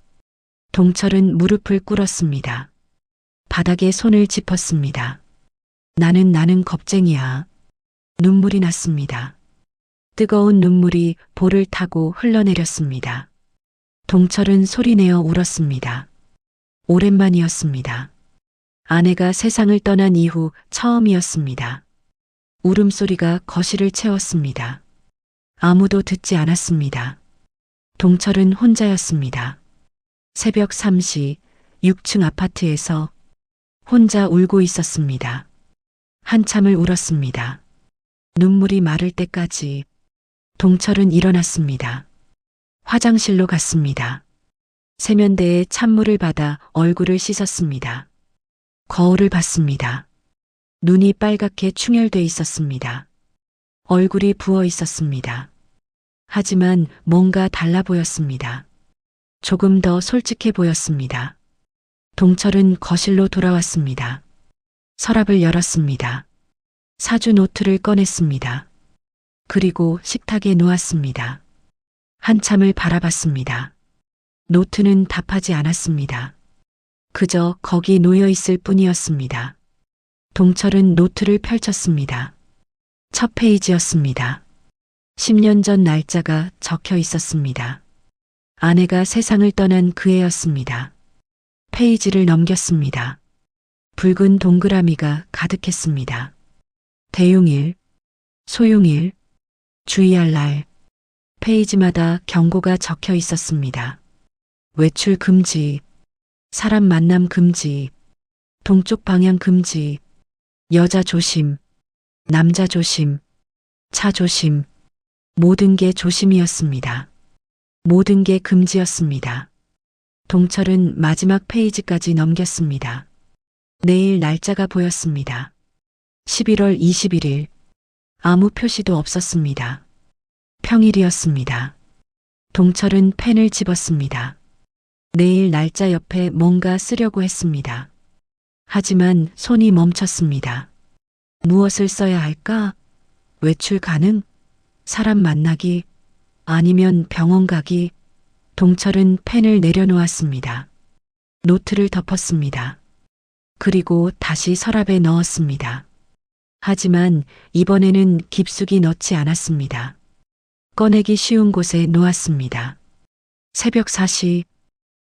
동철은 무릎을 꿇었습니다. 바닥에 손을 짚었습니다. 나는 겁쟁이야. 눈물이 났습니다. 뜨거운 눈물이 볼을 타고 흘러내렸습니다. 동철은 소리내어 울었습니다. 오랜만이었습니다. 아내가 세상을 떠난 이후 처음이었습니다. 울음소리가 거실을 채웠습니다. 아무도 듣지 않았습니다. 동철은 혼자였습니다. 새벽 3시 6층 아파트에서 혼자 울고 있었습니다. 한참을 울었습니다. 눈물이 마를 때까지. 동철은 일어났습니다. 화장실로 갔습니다. 세면대에 찬물을 받아 얼굴을 씻었습니다. 거울을 봤습니다. 눈이 빨갛게 충혈돼 있었습니다. 얼굴이 부어 있었습니다. 하지만 뭔가 달라 보였습니다. 조금 더 솔직해 보였습니다. 동철은 거실로 돌아왔습니다. 서랍을 열었습니다. 사주 노트를 꺼냈습니다. 그리고 식탁에 놓았습니다. 한참을 바라봤습니다. 노트는 답하지 않았습니다. 그저 거기 놓여 있을 뿐이었습니다. 동철은 노트를 펼쳤습니다. 첫 페이지였습니다. 10년 전 날짜가 적혀 있었습니다. 아내가 세상을 떠난 그 해였습니다. 페이지를 넘겼습니다. 붉은 동그라미가 가득했습니다. 대용일, 소용일, 주의할 날. 페이지마다 경고가 적혀 있었습니다. 외출 금지, 사람 만남 금지, 동쪽 방향 금지, 여자 조심, 남자 조심, 차 조심. 모든 게 조심이었습니다. 모든 게 금지였습니다. 동철은 마지막 페이지까지 넘겼습니다. 내일 날짜가 보였습니다. 11월 21일. 아무 표시도 없었습니다. 평일이었습니다. 동철은 펜을 집었습니다. 내일 날짜 옆에 뭔가 쓰려고 했습니다. 하지만 손이 멈췄습니다. 무엇을 써야 할까? 외출 가능? 사람 만나기? 아니면 병원 가기? 동철은 펜을 내려놓았습니다. 노트를 덮었습니다. 그리고 다시 서랍에 넣었습니다. 하지만 이번에는 깊숙이 넣지 않았습니다. 꺼내기 쉬운 곳에 놓았습니다. 새벽 4시,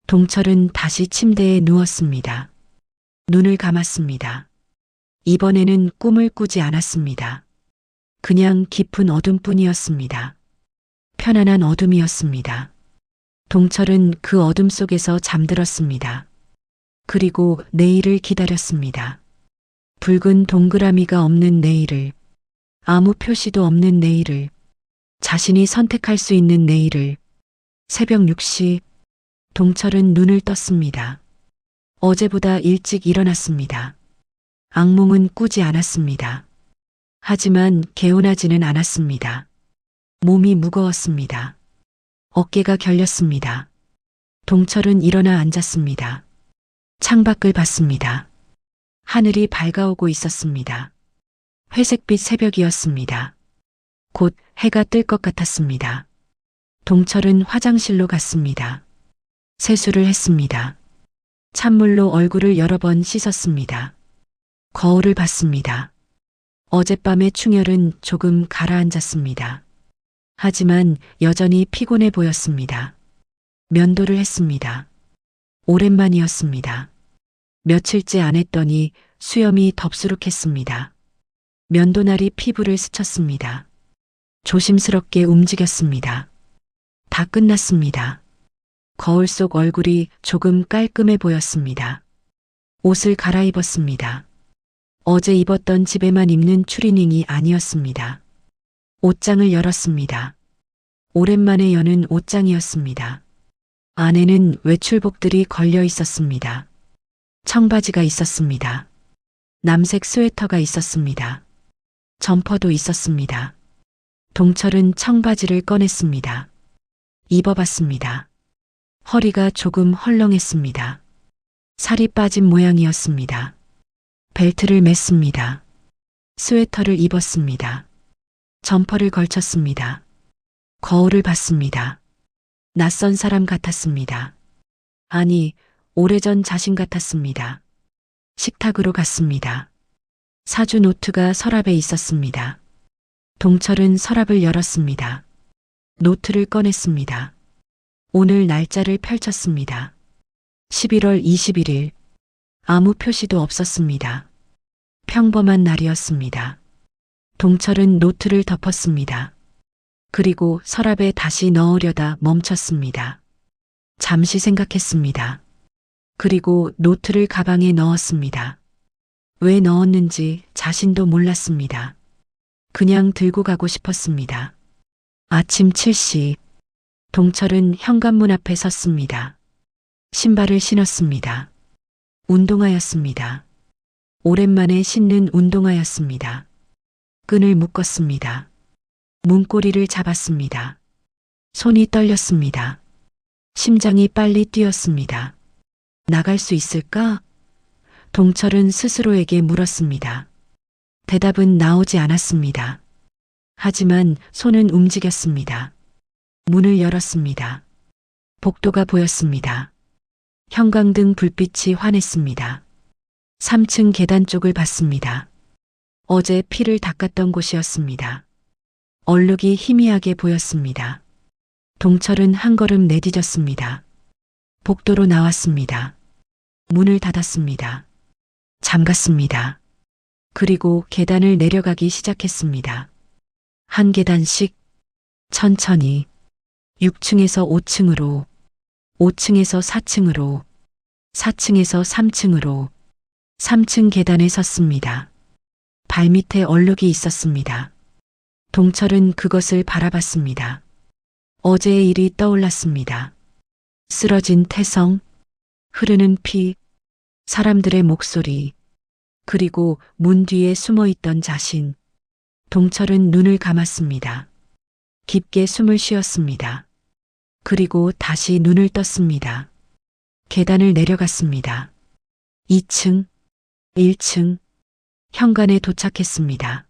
동철은 다시 침대에 누웠습니다. 눈을 감았습니다. 이번에는 꿈을 꾸지 않았습니다. 그냥 깊은 어둠뿐이었습니다. 편안한 어둠이었습니다. 동철은 그 어둠 속에서 잠들었습니다. 그리고 내일을 기다렸습니다. 붉은 동그라미가 없는 내일을, 아무 표시도 없는 내일을, 자신이 선택할 수 있는 내일을. 새벽 6시, 동철은 눈을 떴습니다. 어제보다 일찍 일어났습니다. 악몽은 꾸지 않았습니다. 하지만 개운하지는 않았습니다. 몸이 무거웠습니다. 어깨가 결렸습니다. 동철은 일어나 앉았습니다. 창밖을 봤습니다. 하늘이 밝아오고 있었습니다. 회색빛 새벽이었습니다. 곧 해가 뜰 것 같았습니다. 동철은 화장실로 갔습니다. 세수를 했습니다. 찬물로 얼굴을 여러 번 씻었습니다. 거울을 봤습니다. 어젯밤의 충혈은 조금 가라앉았습니다. 하지만 여전히 피곤해 보였습니다. 면도를 했습니다. 오랜만이었습니다. 며칠째 안 했더니 수염이 덥수룩했습니다. 면도날이 피부를 스쳤습니다. 조심스럽게 움직였습니다. 다 끝났습니다. 거울 속 얼굴이 조금 깔끔해 보였습니다. 옷을 갈아입었습니다. 어제 입었던 집에만 입는 추리닝이 아니었습니다. 옷장을 열었습니다. 오랜만에 여는 옷장이었습니다. 안에는 외출복들이 걸려 있었습니다. 청바지가 있었습니다. 남색 스웨터가 있었습니다. 점퍼도 있었습니다. 동철은 청바지를 꺼냈습니다. 입어봤습니다. 허리가 조금 헐렁했습니다. 살이 빠진 모양이었습니다. 벨트를 맸습니다. 스웨터를 입었습니다. 점퍼를 걸쳤습니다. 거울을 봤습니다. 낯선 사람 같았습니다. 아니, 오래전 자신 같았습니다. 식탁으로 갔습니다. 사주 노트가 서랍에 있었습니다. 동철은 서랍을 열었습니다. 노트를 꺼냈습니다. 오늘 날짜를 펼쳤습니다. 11월 21일. 아무 표시도 없었습니다. 평범한 날이었습니다. 동철은 노트를 덮었습니다. 그리고 서랍에 다시 넣으려다 멈췄습니다. 잠시 생각했습니다. 그리고 노트를 가방에 넣었습니다. 왜 넣었는지 자신도 몰랐습니다. 그냥 들고 가고 싶었습니다. 아침 7시. 동철은 현관문 앞에 섰습니다. 신발을 신었습니다. 운동화였습니다. 오랜만에 신는 운동화였습니다. 끈을 묶었습니다. 문고리를 잡았습니다. 손이 떨렸습니다. 심장이 빨리 뛰었습니다. 나갈 수 있을까? 동철은 스스로에게 물었습니다. 대답은 나오지 않았습니다. 하지만 손은 움직였습니다. 문을 열었습니다. 복도가 보였습니다. 형광등 불빛이 환했습니다. 3층 계단 쪽을 봤습니다. 어제 피를 닦았던 곳이었습니다. 얼룩이 희미하게 보였습니다. 동철은 한 걸음 내디뎠습니다. 복도로 나왔습니다. 문을 닫았습니다. 잠갔습니다. 그리고 계단을 내려가기 시작했습니다. 한 계단씩 천천히 6층에서 5층으로, 5층에서 4층으로, 4층에서 3층으로, 3층 계단에 섰습니다. 발밑에 얼룩이 있었습니다. 동철은 그것을 바라봤습니다. 어제의 일이 떠올랐습니다. 쓰러진 태성, 흐르는 피, 사람들의 목소리, 그리고 문 뒤에 숨어있던 자신. 동철은 눈을 감았습니다. 깊게 숨을 쉬었습니다. 그리고 다시 눈을 떴습니다. 계단을 내려갔습니다. 2층, 1층, 현관에 도착했습니다.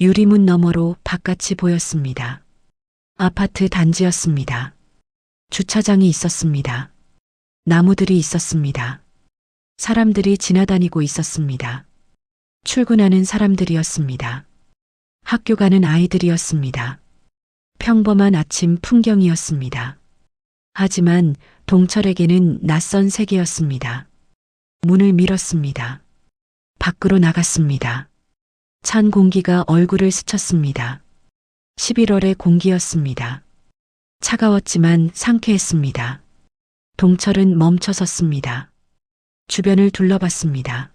유리문 너머로 바깥이 보였습니다. 아파트 단지였습니다. 주차장이 있었습니다. 나무들이 있었습니다. 사람들이 지나다니고 있었습니다. 출근하는 사람들이었습니다. 학교 가는 아이들이었습니다. 평범한 아침 풍경이었습니다. 하지만 동철에게는 낯선 세계였습니다. 문을 밀었습니다. 밖으로 나갔습니다. 찬 공기가 얼굴을 스쳤습니다. 11월의 공기였습니다. 차가웠지만 상쾌했습니다. 동철은 멈춰 섰습니다. 주변을 둘러봤습니다.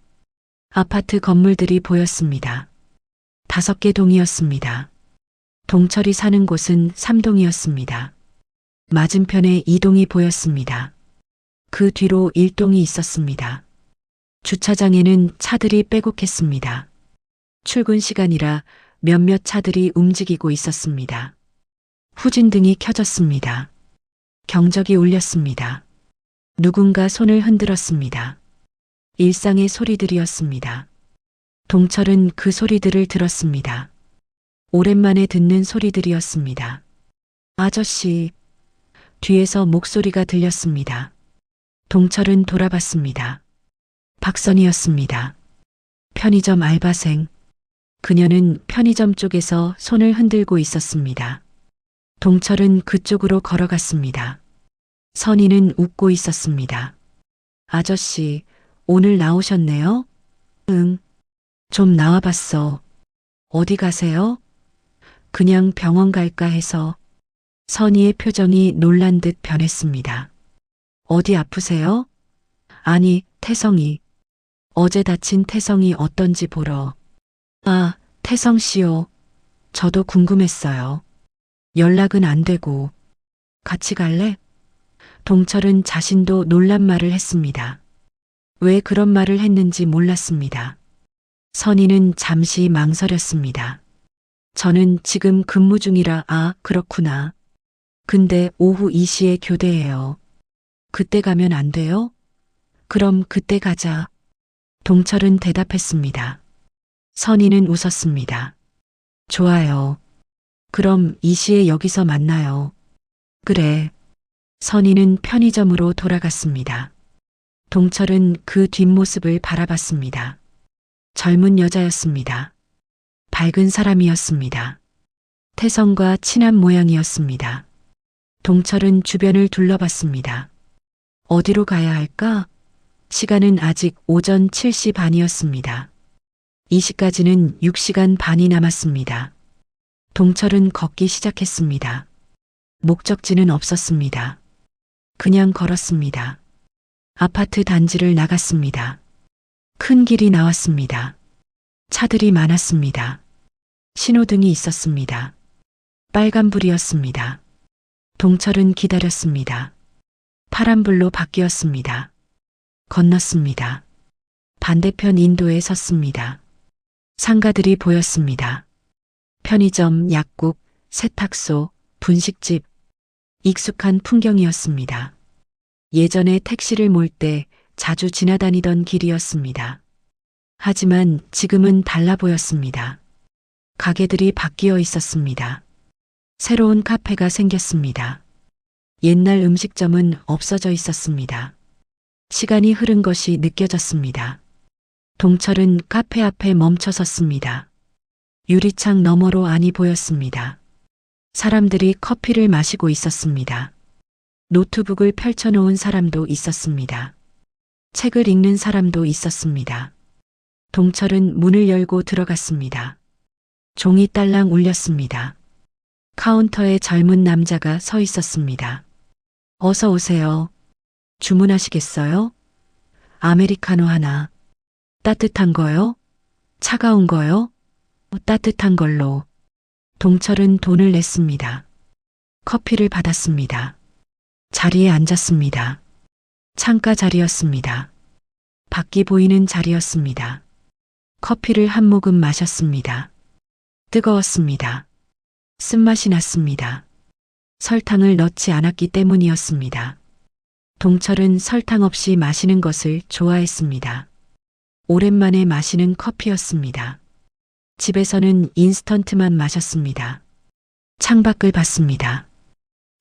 아파트 건물들이 보였습니다. 5개 동이었습니다. 동철이 사는 곳은 3동이었습니다. 맞은편에 2동이 보였습니다. 그 뒤로 1동이 있었습니다. 주차장에는 차들이 빼곡했습니다. 출근 시간이라 몇몇 차들이 움직이고 있었습니다. 후진등이 켜졌습니다. 경적이 울렸습니다. 누군가 손을 흔들었습니다. 일상의 소리들이었습니다. 동철은 그 소리들을 들었습니다. 오랜만에 듣는 소리들이었습니다. 아저씨, 뒤에서 목소리가 들렸습니다. 동철은 돌아봤습니다. 박선이었습니다. 편의점 알바생. 그녀는 편의점 쪽에서 손을 흔들고 있었습니다. 동철은 그쪽으로 걸어갔습니다. 선희는 웃고 있었습니다. 아저씨, 오늘 나오셨네요? 응. 좀 나와봤어. 어디 가세요? 그냥 병원 갈까 해서. 선희의 표정이 놀란 듯 변했습니다. 어디 아프세요? 아니, 태성이. 어제 다친 태성이 어떤지 보러. 아, 태성 씨요. 저도 궁금했어요. 연락은 안 되고. 같이 갈래? 동철은 자신도 놀란 말을 했습니다. 왜 그런 말을 했는지 몰랐습니다. 선희는 잠시 망설였습니다. 저는 지금 근무 중이라. 아, 그렇구나. 근데 오후 2시에 교대해요. 그때 가면 안 돼요? 그럼 그때 가자. 동철은 대답했습니다. 선희는 웃었습니다. 좋아요. 그럼 2시에 여기서 만나요. 그래. 선희는 편의점으로 돌아갔습니다. 동철은 그 뒷모습을 바라봤습니다. 젊은 여자였습니다. 밝은 사람이었습니다. 태성과 친한 모양이었습니다. 동철은 주변을 둘러봤습니다. 어디로 가야 할까? 시간은 아직 오전 7시 반이었습니다. 2시까지는 6시간 반이 남았습니다. 동철은 걷기 시작했습니다. 목적지는 없었습니다. 그냥 걸었습니다. 아파트 단지를 나갔습니다. 큰 길이 나왔습니다. 차들이 많았습니다. 신호등이 있었습니다. 빨간불이었습니다. 동철은 기다렸습니다. 파란불로 바뀌었습니다. 건넜습니다. 반대편 인도에 섰습니다. 상가들이 보였습니다. 편의점, 약국, 세탁소, 분식집. 익숙한 풍경이었습니다. 예전에 택시를 몰 때 자주 지나다니던 길이었습니다. 하지만 지금은 달라 보였습니다. 가게들이 바뀌어 있었습니다. 새로운 카페가 생겼습니다. 옛날 음식점은 없어져 있었습니다. 시간이 흐른 것이 느껴졌습니다. 동철은 카페 앞에 멈춰 섰습니다. 유리창 너머로 안이 보였습니다. 사람들이 커피를 마시고 있었습니다. 노트북을 펼쳐놓은 사람도 있었습니다. 책을 읽는 사람도 있었습니다. 동철은 문을 열고 들어갔습니다. 종이 딸랑 울렸습니다. 카운터에 젊은 남자가 서 있었습니다. 어서 오세요. 주문하시겠어요? 아메리카노 하나. 따뜻한 거요? 차가운 거요? 따뜻한 걸로. 동철은 돈을 냈습니다. 커피를 받았습니다. 자리에 앉았습니다. 창가 자리였습니다. 밖이 보이는 자리였습니다. 커피를 한 모금 마셨습니다. 뜨거웠습니다. 쓴맛이 났습니다. 설탕을 넣지 않았기 때문이었습니다. 동철은 설탕 없이 마시는 것을 좋아했습니다. 오랜만에 마시는 커피였습니다. 집에서는 인스턴트만 마셨습니다. 창밖을 봤습니다.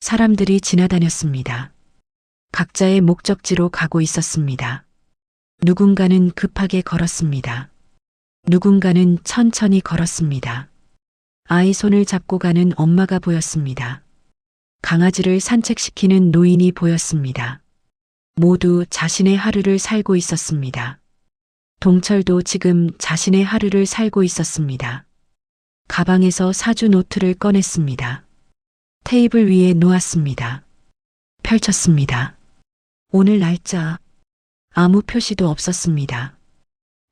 사람들이 지나다녔습니다. 각자의 목적지로 가고 있었습니다. 누군가는 급하게 걸었습니다. 누군가는 천천히 걸었습니다. 아이 손을 잡고 가는 엄마가 보였습니다. 강아지를 산책시키는 노인이 보였습니다. 모두 자신의 하루를 살고 있었습니다. 동철도 지금 자신의 하루를 살고 있었습니다. 가방에서 사주 노트를 꺼냈습니다. 테이블 위에 놓았습니다. 펼쳤습니다. 오늘 날짜. 아무 표시도 없었습니다.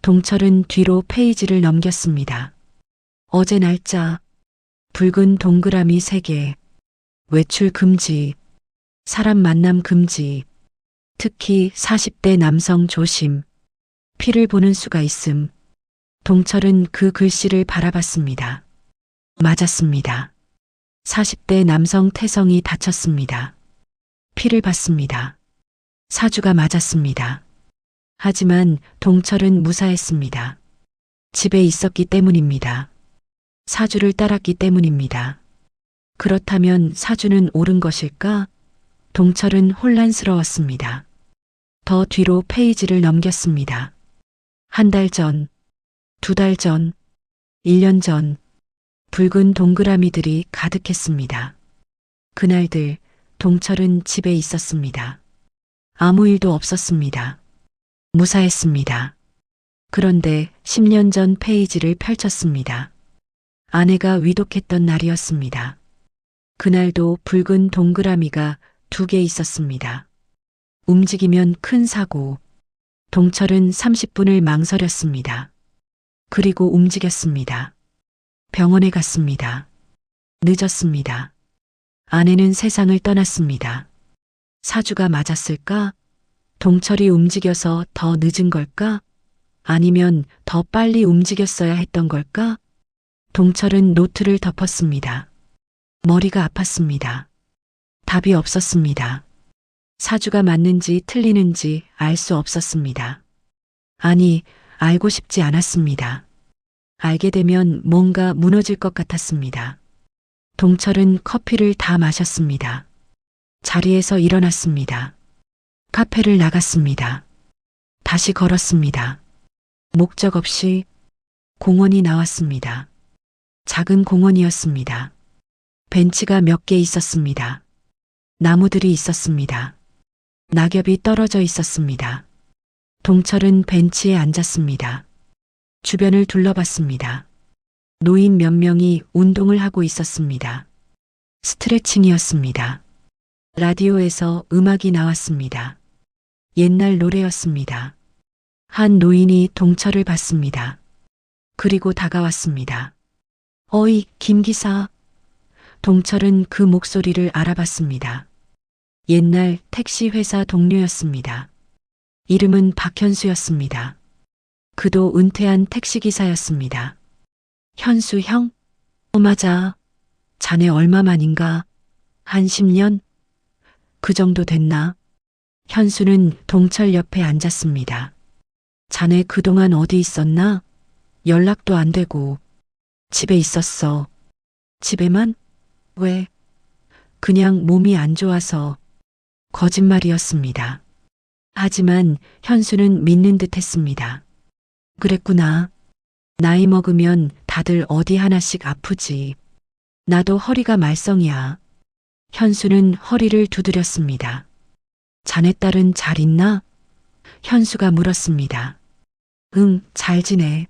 동철은 뒤로 페이지를 넘겼습니다. 어제 날짜. 붉은 동그라미 3개. 외출 금지. 사람 만남 금지. 특히 40대 남성 조심. 피를 보는 수가 있음. 동철은 그 글씨를 바라봤습니다. 맞았습니다. 40대 남성 태성이 다쳤습니다. 피를 봤습니다. 사주가 맞았습니다. 하지만 동철은 무사했습니다. 집에 있었기 때문입니다. 사주를 따랐기 때문입니다. 그렇다면 사주는 옳은 것일까? 동철은 혼란스러웠습니다. 더 뒤로 페이지를 넘겼습니다. 한 달 전, 2달 전, 1년 전, 붉은 동그라미들이 가득했습니다. 그날들 동철은 집에 있었습니다. 아무 일도 없었습니다. 무사했습니다. 그런데 10년 전 페이지를 펼쳤습니다. 아내가 위독했던 날이었습니다. 그날도 붉은 동그라미가 2개 있었습니다. 움직이면 큰 사고. 동철은 30분을 망설였습니다. 그리고 움직였습니다. 병원에 갔습니다. 늦었습니다. 아내는 세상을 떠났습니다. 사주가 맞았을까? 동철이 움직여서 더 늦은 걸까? 아니면 더 빨리 움직였어야 했던 걸까? 동철은 노트를 덮었습니다. 머리가 아팠습니다. 답이 없었습니다. 사주가 맞는지 틀리는지 알 수 없었습니다. 아니, 알고 싶지 않았습니다. 알게 되면 뭔가 무너질 것 같았습니다. 동철은 커피를 다 마셨습니다. 자리에서 일어났습니다. 카페를 나갔습니다. 다시 걸었습니다. 목적 없이 공원이 나왔습니다. 작은 공원이었습니다. 벤치가 몇 개 있었습니다. 나무들이 있었습니다. 낙엽이 떨어져 있었습니다. 동철은 벤치에 앉았습니다. 주변을 둘러봤습니다. 노인 몇 명이 운동을 하고 있었습니다. 스트레칭이었습니다. 라디오에서 음악이 나왔습니다. 옛날 노래였습니다. 한 노인이 동철을 봤습니다. 그리고 다가왔습니다. 어이, 김 기사. 동철은 그 목소리를 알아봤습니다. 옛날 택시 회사 동료였습니다. 이름은 박현수였습니다. 그도 은퇴한 택시기사였습니다. 현수 형? 맞아. 자네 얼마 만인가? 한 10년? 그 정도 됐나? 현수는 동철 옆에 앉았습니다. 자네 그동안 어디 있었나? 연락도 안 되고. 집에 있었어. 집에만? 왜? 그냥 몸이 안 좋아서. 거짓말이었습니다. 하지만 현수는 믿는 듯 했습니다. 그랬구나. 나이 먹으면 다들 어디 하나씩 아프지. 나도 허리가 말썽이야. 현수는 허리를 두드렸습니다. 자네 딸은 잘 있나? 현수가 물었습니다. 응, 잘 지내.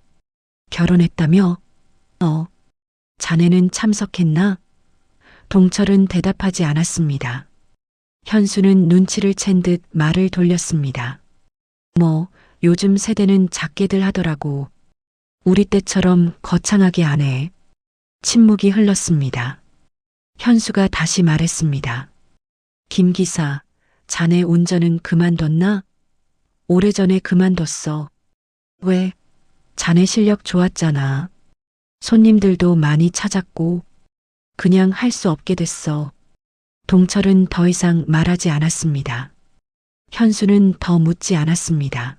결혼했다며? 자네는 참석했나? 동철은 대답하지 않았습니다. 현수는 눈치를 챈 듯 말을 돌렸습니다. 요즘 세대는 작게들 하더라고. 우리 때처럼 거창하게 안 해. 침묵이 흘렀습니다. 현수가 다시 말했습니다. 김 기사, 자네 운전은 그만뒀나? 오래전에 그만뒀어. 왜? 자네 실력 좋았잖아. 손님들도 많이 찾았고 그냥 할 수 없게 됐어. 동철은 더 이상 말하지 않았습니다. 현수는 더 묻지 않았습니다.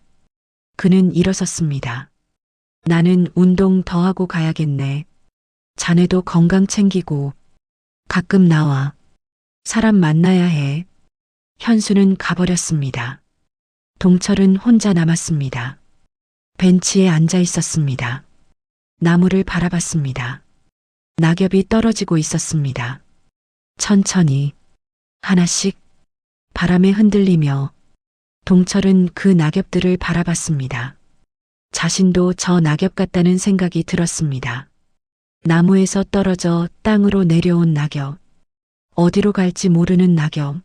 그는 일어섰습니다. 나는 운동 더 하고 가야겠네. 자네도 건강 챙기고 가끔 나와. 사람 만나야 해. 현수는 가버렸습니다. 동철은 혼자 남았습니다. 벤치에 앉아 있었습니다. 나무를 바라봤습니다. 낙엽이 떨어지고 있었습니다. 천천히, 하나씩, 바람에 흔들리며 동철은 그 낙엽들을 바라봤습니다. 자신도 저 낙엽 같다는 생각이 들었습니다. 나무에서 떨어져 땅으로 내려온 낙엽. 어디로 갈지 모르는 낙엽.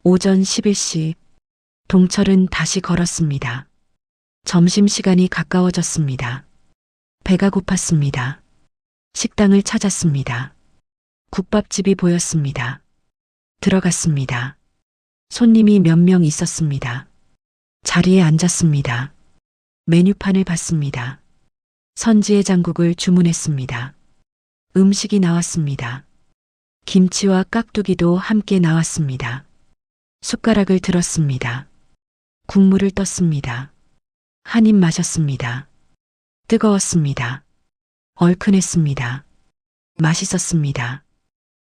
오전 11시, 동철은 다시 걸었습니다. 점심시간이 가까워졌습니다. 배가 고팠습니다. 식당을 찾았습니다. 국밥집이 보였습니다. 들어갔습니다. 손님이 몇 명 있었습니다. 자리에 앉았습니다. 메뉴판을 봤습니다. 선지의 장국을 주문했습니다. 음식이 나왔습니다. 김치와 깍두기도 함께 나왔습니다. 숟가락을 들었습니다. 국물을 떴습니다. 한 입 마셨습니다. 뜨거웠습니다. 얼큰했습니다. 맛있었습니다.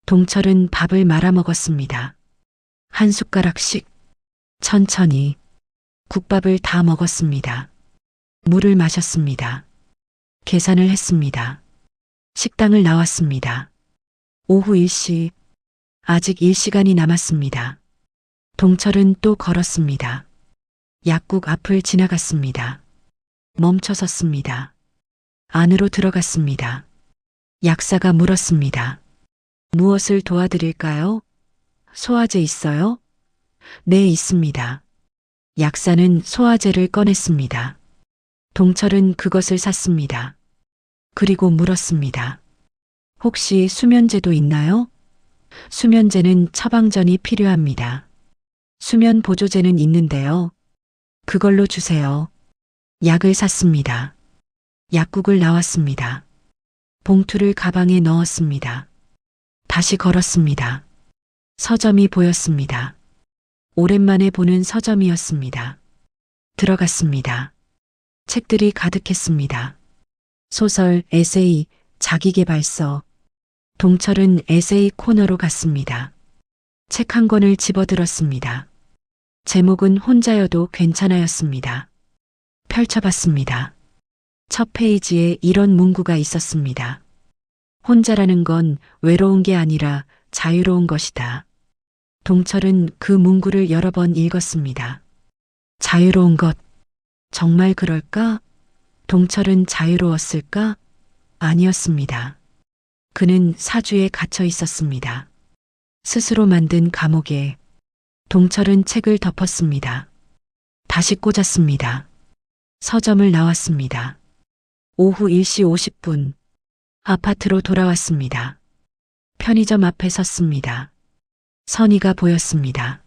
동철은 밥을 말아 먹었습니다. 한 숟가락씩, 천천히, 국밥을 다 먹었습니다. 물을 마셨습니다. 계산을 했습니다. 식당을 나왔습니다. 오후 1시, 아직 1시간이 남았습니다. 동철은 또 걸었습니다. 약국 앞을 지나갔습니다. 멈춰 섰습니다. 안으로 들어갔습니다. 약사가 물었습니다. 무엇을 도와드릴까요? 소화제 있어요? 네, 있습니다. 약사는 소화제를 꺼냈습니다. 동철은 그것을 샀습니다. 그리고 물었습니다. 혹시 수면제도 있나요? 수면제는 처방전이 필요합니다. 수면 보조제는 있는데요. 그걸로 주세요. 약을 샀습니다. 약국을 나왔습니다. 봉투를 가방에 넣었습니다. 다시 걸었습니다. 서점이 보였습니다. 오랜만에 보는 서점이었습니다. 들어갔습니다. 책들이 가득했습니다. 소설, 에세이, 자기계발서. 동철은 에세이 코너로 갔습니다. 책 한 권을 집어들었습니다. 제목은 혼자여도 괜찮아였습니다. 펼쳐봤습니다. 첫 페이지에 이런 문구가 있었습니다. 혼자라는 건 외로운 게 아니라 자유로운 것이다. 동철은 그 문구를 여러 번 읽었습니다. 자유로운 것, 정말 그럴까? 동철은 자유로웠을까? 아니었습니다. 그는 사주에 갇혀 있었습니다. 스스로 만든 감옥에. 동철은 책을 덮었습니다. 다시 꽂았습니다. 서점을 나왔습니다. 오후 1시 50분. 아파트로 돌아왔습니다. 편의점 앞에 섰습니다. 선희가 보였습니다.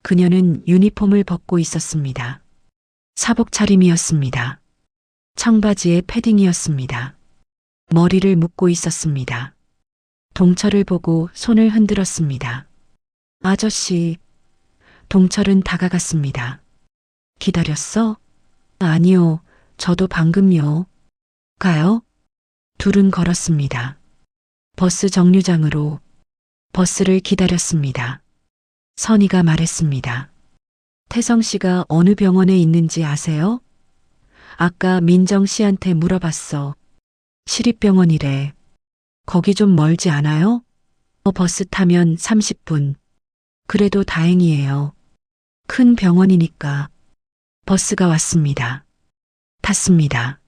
그녀는 유니폼을 벗고 있었습니다. 사복 차림이었습니다. 청바지에 패딩이었습니다. 머리를 묶고 있었습니다. 동철을 보고 손을 흔들었습니다. 아저씨. 동철은 다가갔습니다. 기다렸어? 아니요, 저도 방금요. 가요? 둘은 걸었습니다. 버스 정류장으로. 버스를 기다렸습니다. 선희가 말했습니다. 태성 씨가 어느 병원에 있는지 아세요? 아까 민정 씨한테 물어봤어. 시립병원이래. 거기 좀 멀지 않아요? 버스 타면 30분. 그래도 다행이에요. 큰 병원이니까. 버스가 왔습니다. 탔습니다.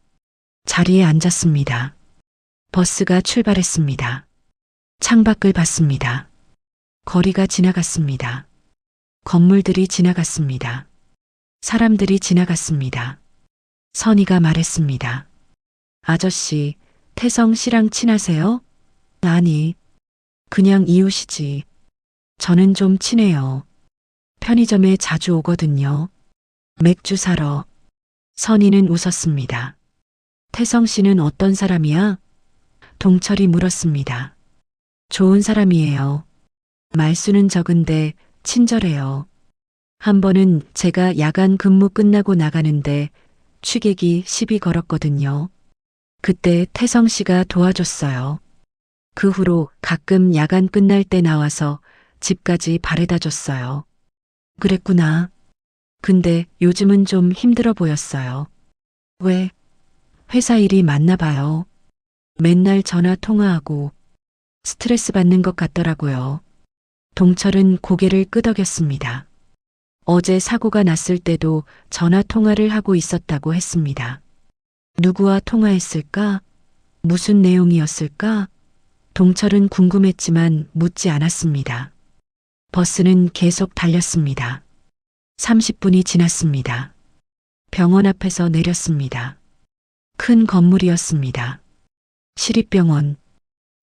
자리에 앉았습니다. 버스가 출발했습니다. 창밖을 봤습니다. 거리가 지나갔습니다. 건물들이 지나갔습니다. 사람들이 지나갔습니다. 선희가 말했습니다. 아저씨, 태성 씨랑 친하세요? 아니, 그냥 이웃이지. 저는 좀 친해요. 편의점에 자주 오거든요. 맥주 사러. 선희는 웃었습니다. 태성 씨는 어떤 사람이야? 동철이 물었습니다. 좋은 사람이에요. 말수는 적은데 친절해요. 한 번은 제가 야간 근무 끝나고 나가는데 취객이 시비 걸었거든요. 그때 태성 씨가 도와줬어요. 그 후로 가끔 야간 끝날 때 나와서 집까지 바래다 줬어요. 그랬구나. 근데 요즘은 좀 힘들어 보였어요. 왜? 회사 일이 많나 봐요. 맨날 전화 통화하고 스트레스 받는 것 같더라고요. 동철은 고개를 끄덕였습니다. 어제 사고가 났을 때도 전화 통화를 하고 있었다고 했습니다. 누구와 통화했을까? 무슨 내용이었을까? 동철은 궁금했지만 묻지 않았습니다. 버스는 계속 달렸습니다. 30분이 지났습니다. 병원 앞에서 내렸습니다. 큰 건물이었습니다. 시립병원.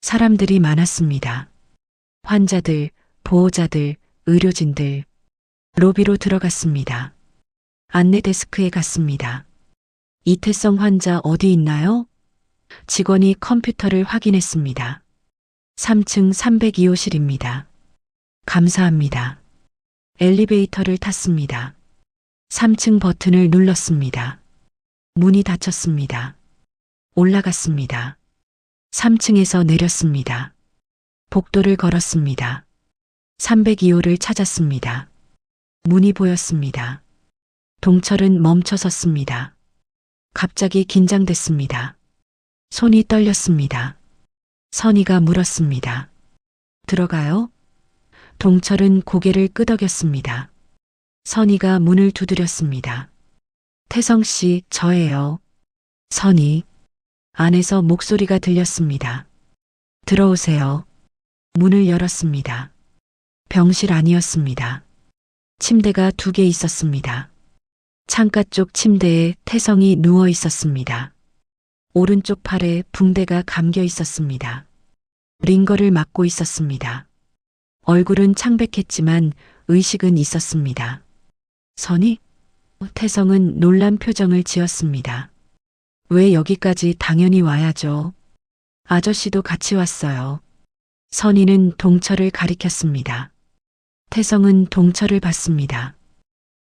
사람들이 많았습니다. 환자들, 보호자들, 의료진들. 로비로 들어갔습니다. 안내 데스크에 갔습니다. 이태성 환자 어디 있나요? 직원이 컴퓨터를 확인했습니다. 3층 302호실입니다. 감사합니다. 엘리베이터를 탔습니다. 3층 버튼을 눌렀습니다. 문이 닫혔습니다. 올라갔습니다. 3층에서 내렸습니다. 복도를 걸었습니다. 302호를 찾았습니다. 문이 보였습니다. 동철은 멈춰 섰습니다. 갑자기 긴장됐습니다. 손이 떨렸습니다. 선희가 물었습니다. 들어가요? 동철은 고개를 끄덕였습니다. 선희가 문을 두드렸습니다. 태성 씨, 저예요. 선희. 안에서 목소리가 들렸습니다. 들어오세요. 문을 열었습니다. 병실 아니었습니다. 침대가 2개 있었습니다. 창가 쪽 침대에 태성이 누워 있었습니다. 오른쪽 팔에 붕대가 감겨 있었습니다. 링거를 맞고 있었습니다. 얼굴은 창백했지만 의식은 있었습니다. 선희? 태성은 놀란 표정을 지었습니다. 왜 여기까지? 당연히 와야죠. 아저씨도 같이 왔어요. 선희는 동철을 가리켰습니다. 태성은 동철을 봤습니다.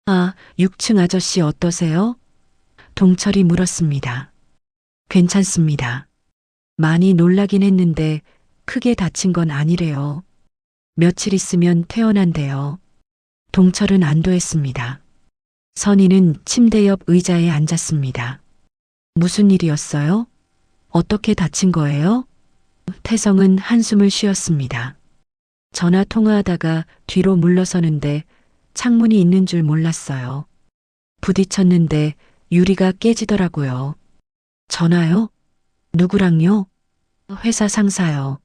아, 6층 아저씨 어떠세요? 동철이 물었습니다. 괜찮습니다. 많이 놀라긴 했는데 크게 다친 건 아니래요. 며칠 있으면 퇴원한대요. 동철은 안도했습니다. 선희는 침대 옆 의자에 앉았습니다. 무슨 일이었어요? 어떻게 다친 거예요? 태성은 한숨을 쉬었습니다. 전화 통화하다가 뒤로 물러서는데 창문이 있는 줄 몰랐어요. 부딪혔는데 유리가 깨지더라고요. 전화요? 누구랑요? 회사 상사요.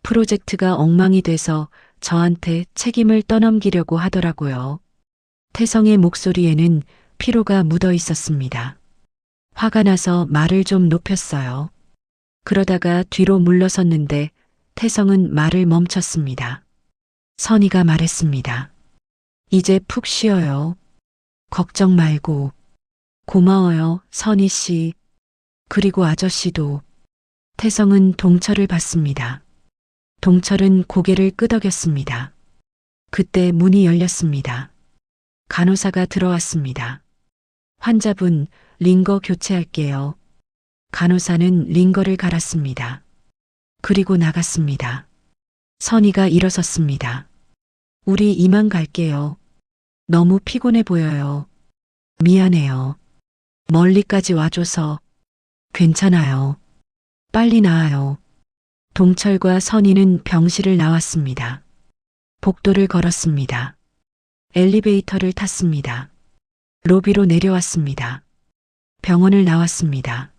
프로젝트가 엉망이 돼서 저한테 책임을 떠넘기려고 하더라고요. 태성의 목소리에는 피로가 묻어 있었습니다. 화가 나서 말을 좀 높였어요. 그러다가 뒤로 물러섰는데 태성은 말을 멈췄습니다. 선희가 말했습니다. 이제 푹 쉬어요. 걱정 말고. 고마워요, 선희 씨. 그리고 아저씨도. 태성은 동철을 봤습니다. 동철은 고개를 끄덕였습니다. 그때 문이 열렸습니다. 간호사가 들어왔습니다. 환자분, 링거 교체할게요. 간호사는 링거를 갈았습니다. 그리고 나갔습니다. 선희가 일어섰습니다. 우리 이만 갈게요. 너무 피곤해 보여요. 미안해요. 멀리까지 와줘서. 괜찮아요. 빨리 나아요. 동철과 선희는 병실을 나왔습니다. 복도를 걸었습니다. 엘리베이터를 탔습니다. 로비로 내려왔습니다. 병원을 나왔습니다.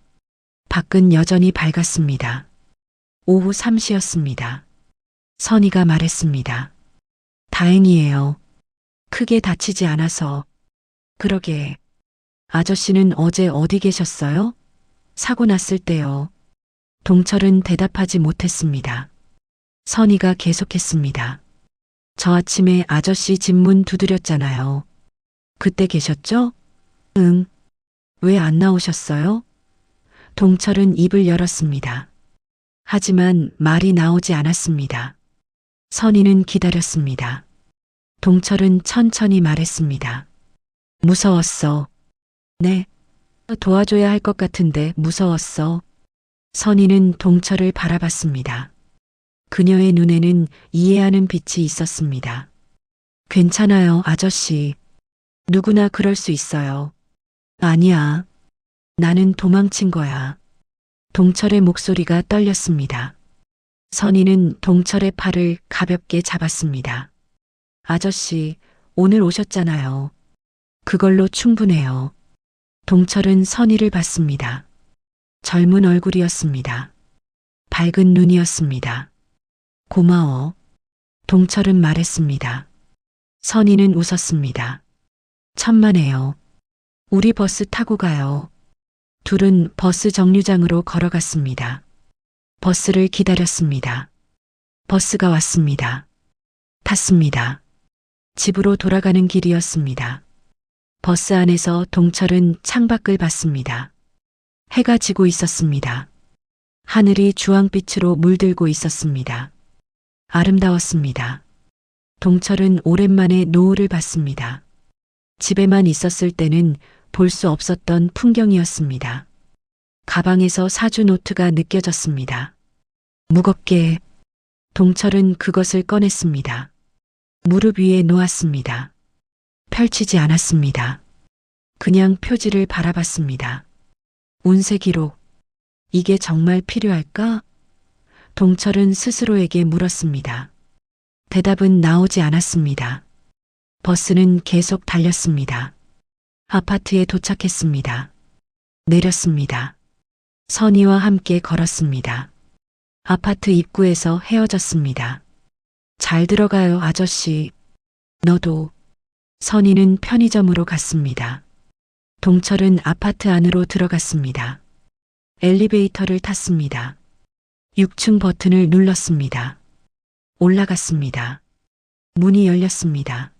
밖은 여전히 밝았습니다. 오후 3시였습니다. 선희가 말했습니다. 다행이에요. 크게 다치지 않아서. 그러게. 아저씨는 어제 어디 계셨어요? 사고 났을 때요. 동철은 대답하지 못했습니다. 선희가 계속했습니다. 저 아침에 아저씨 집 문 두드렸잖아요. 그때 계셨죠? 응. 왜 안 나오셨어요? 동철은 입을 열었습니다. 하지만 말이 나오지 않았습니다. 선희는 기다렸습니다. 동철은 천천히 말했습니다. 무서웠어. 네. 도와줘야 할 것 같은데 무서웠어. 선희는 동철을 바라봤습니다. 그녀의 눈에는 이해하는 빛이 있었습니다. 괜찮아요, 아저씨. 누구나 그럴 수 있어요. 아니야. 나는 도망친 거야. 동철의 목소리가 떨렸습니다. 선희는 동철의 팔을 가볍게 잡았습니다. 아저씨, 오늘 오셨잖아요. 그걸로 충분해요. 동철은 선희를 봤습니다. 젊은 얼굴이었습니다. 밝은 눈이었습니다. 고마워. 동철은 말했습니다. 선희는 웃었습니다. 천만에요. 우리 버스 타고 가요. 둘은 버스 정류장으로 걸어갔습니다. 버스를 기다렸습니다. 버스가 왔습니다. 탔습니다. 집으로 돌아가는 길이었습니다. 버스 안에서 동철은 창밖을 봤습니다. 해가 지고 있었습니다. 하늘이 주황빛으로 물들고 있었습니다. 아름다웠습니다. 동철은 오랜만에 노을을 봤습니다. 집에만 있었을 때는 볼 수 없었던 풍경이었습니다. 가방에서 사주 노트가 느껴졌습니다. 무겁게 동철은 그것을 꺼냈습니다. 무릎 위에 놓았습니다. 펼치지 않았습니다. 그냥 표지를 바라봤습니다. 운세 기록. 이게 정말 필요할까? 동철은 스스로에게 물었습니다. 대답은 나오지 않았습니다. 버스는 계속 달렸습니다. 아파트에 도착했습니다. 내렸습니다. 선희와 함께 걸었습니다. 아파트 입구에서 헤어졌습니다. 잘 들어가요, 아저씨. 너도. 선희는 편의점으로 갔습니다. 동철은 아파트 안으로 들어갔습니다. 엘리베이터를 탔습니다. 6층 버튼을 눌렀습니다. 올라갔습니다. 문이 열렸습니다.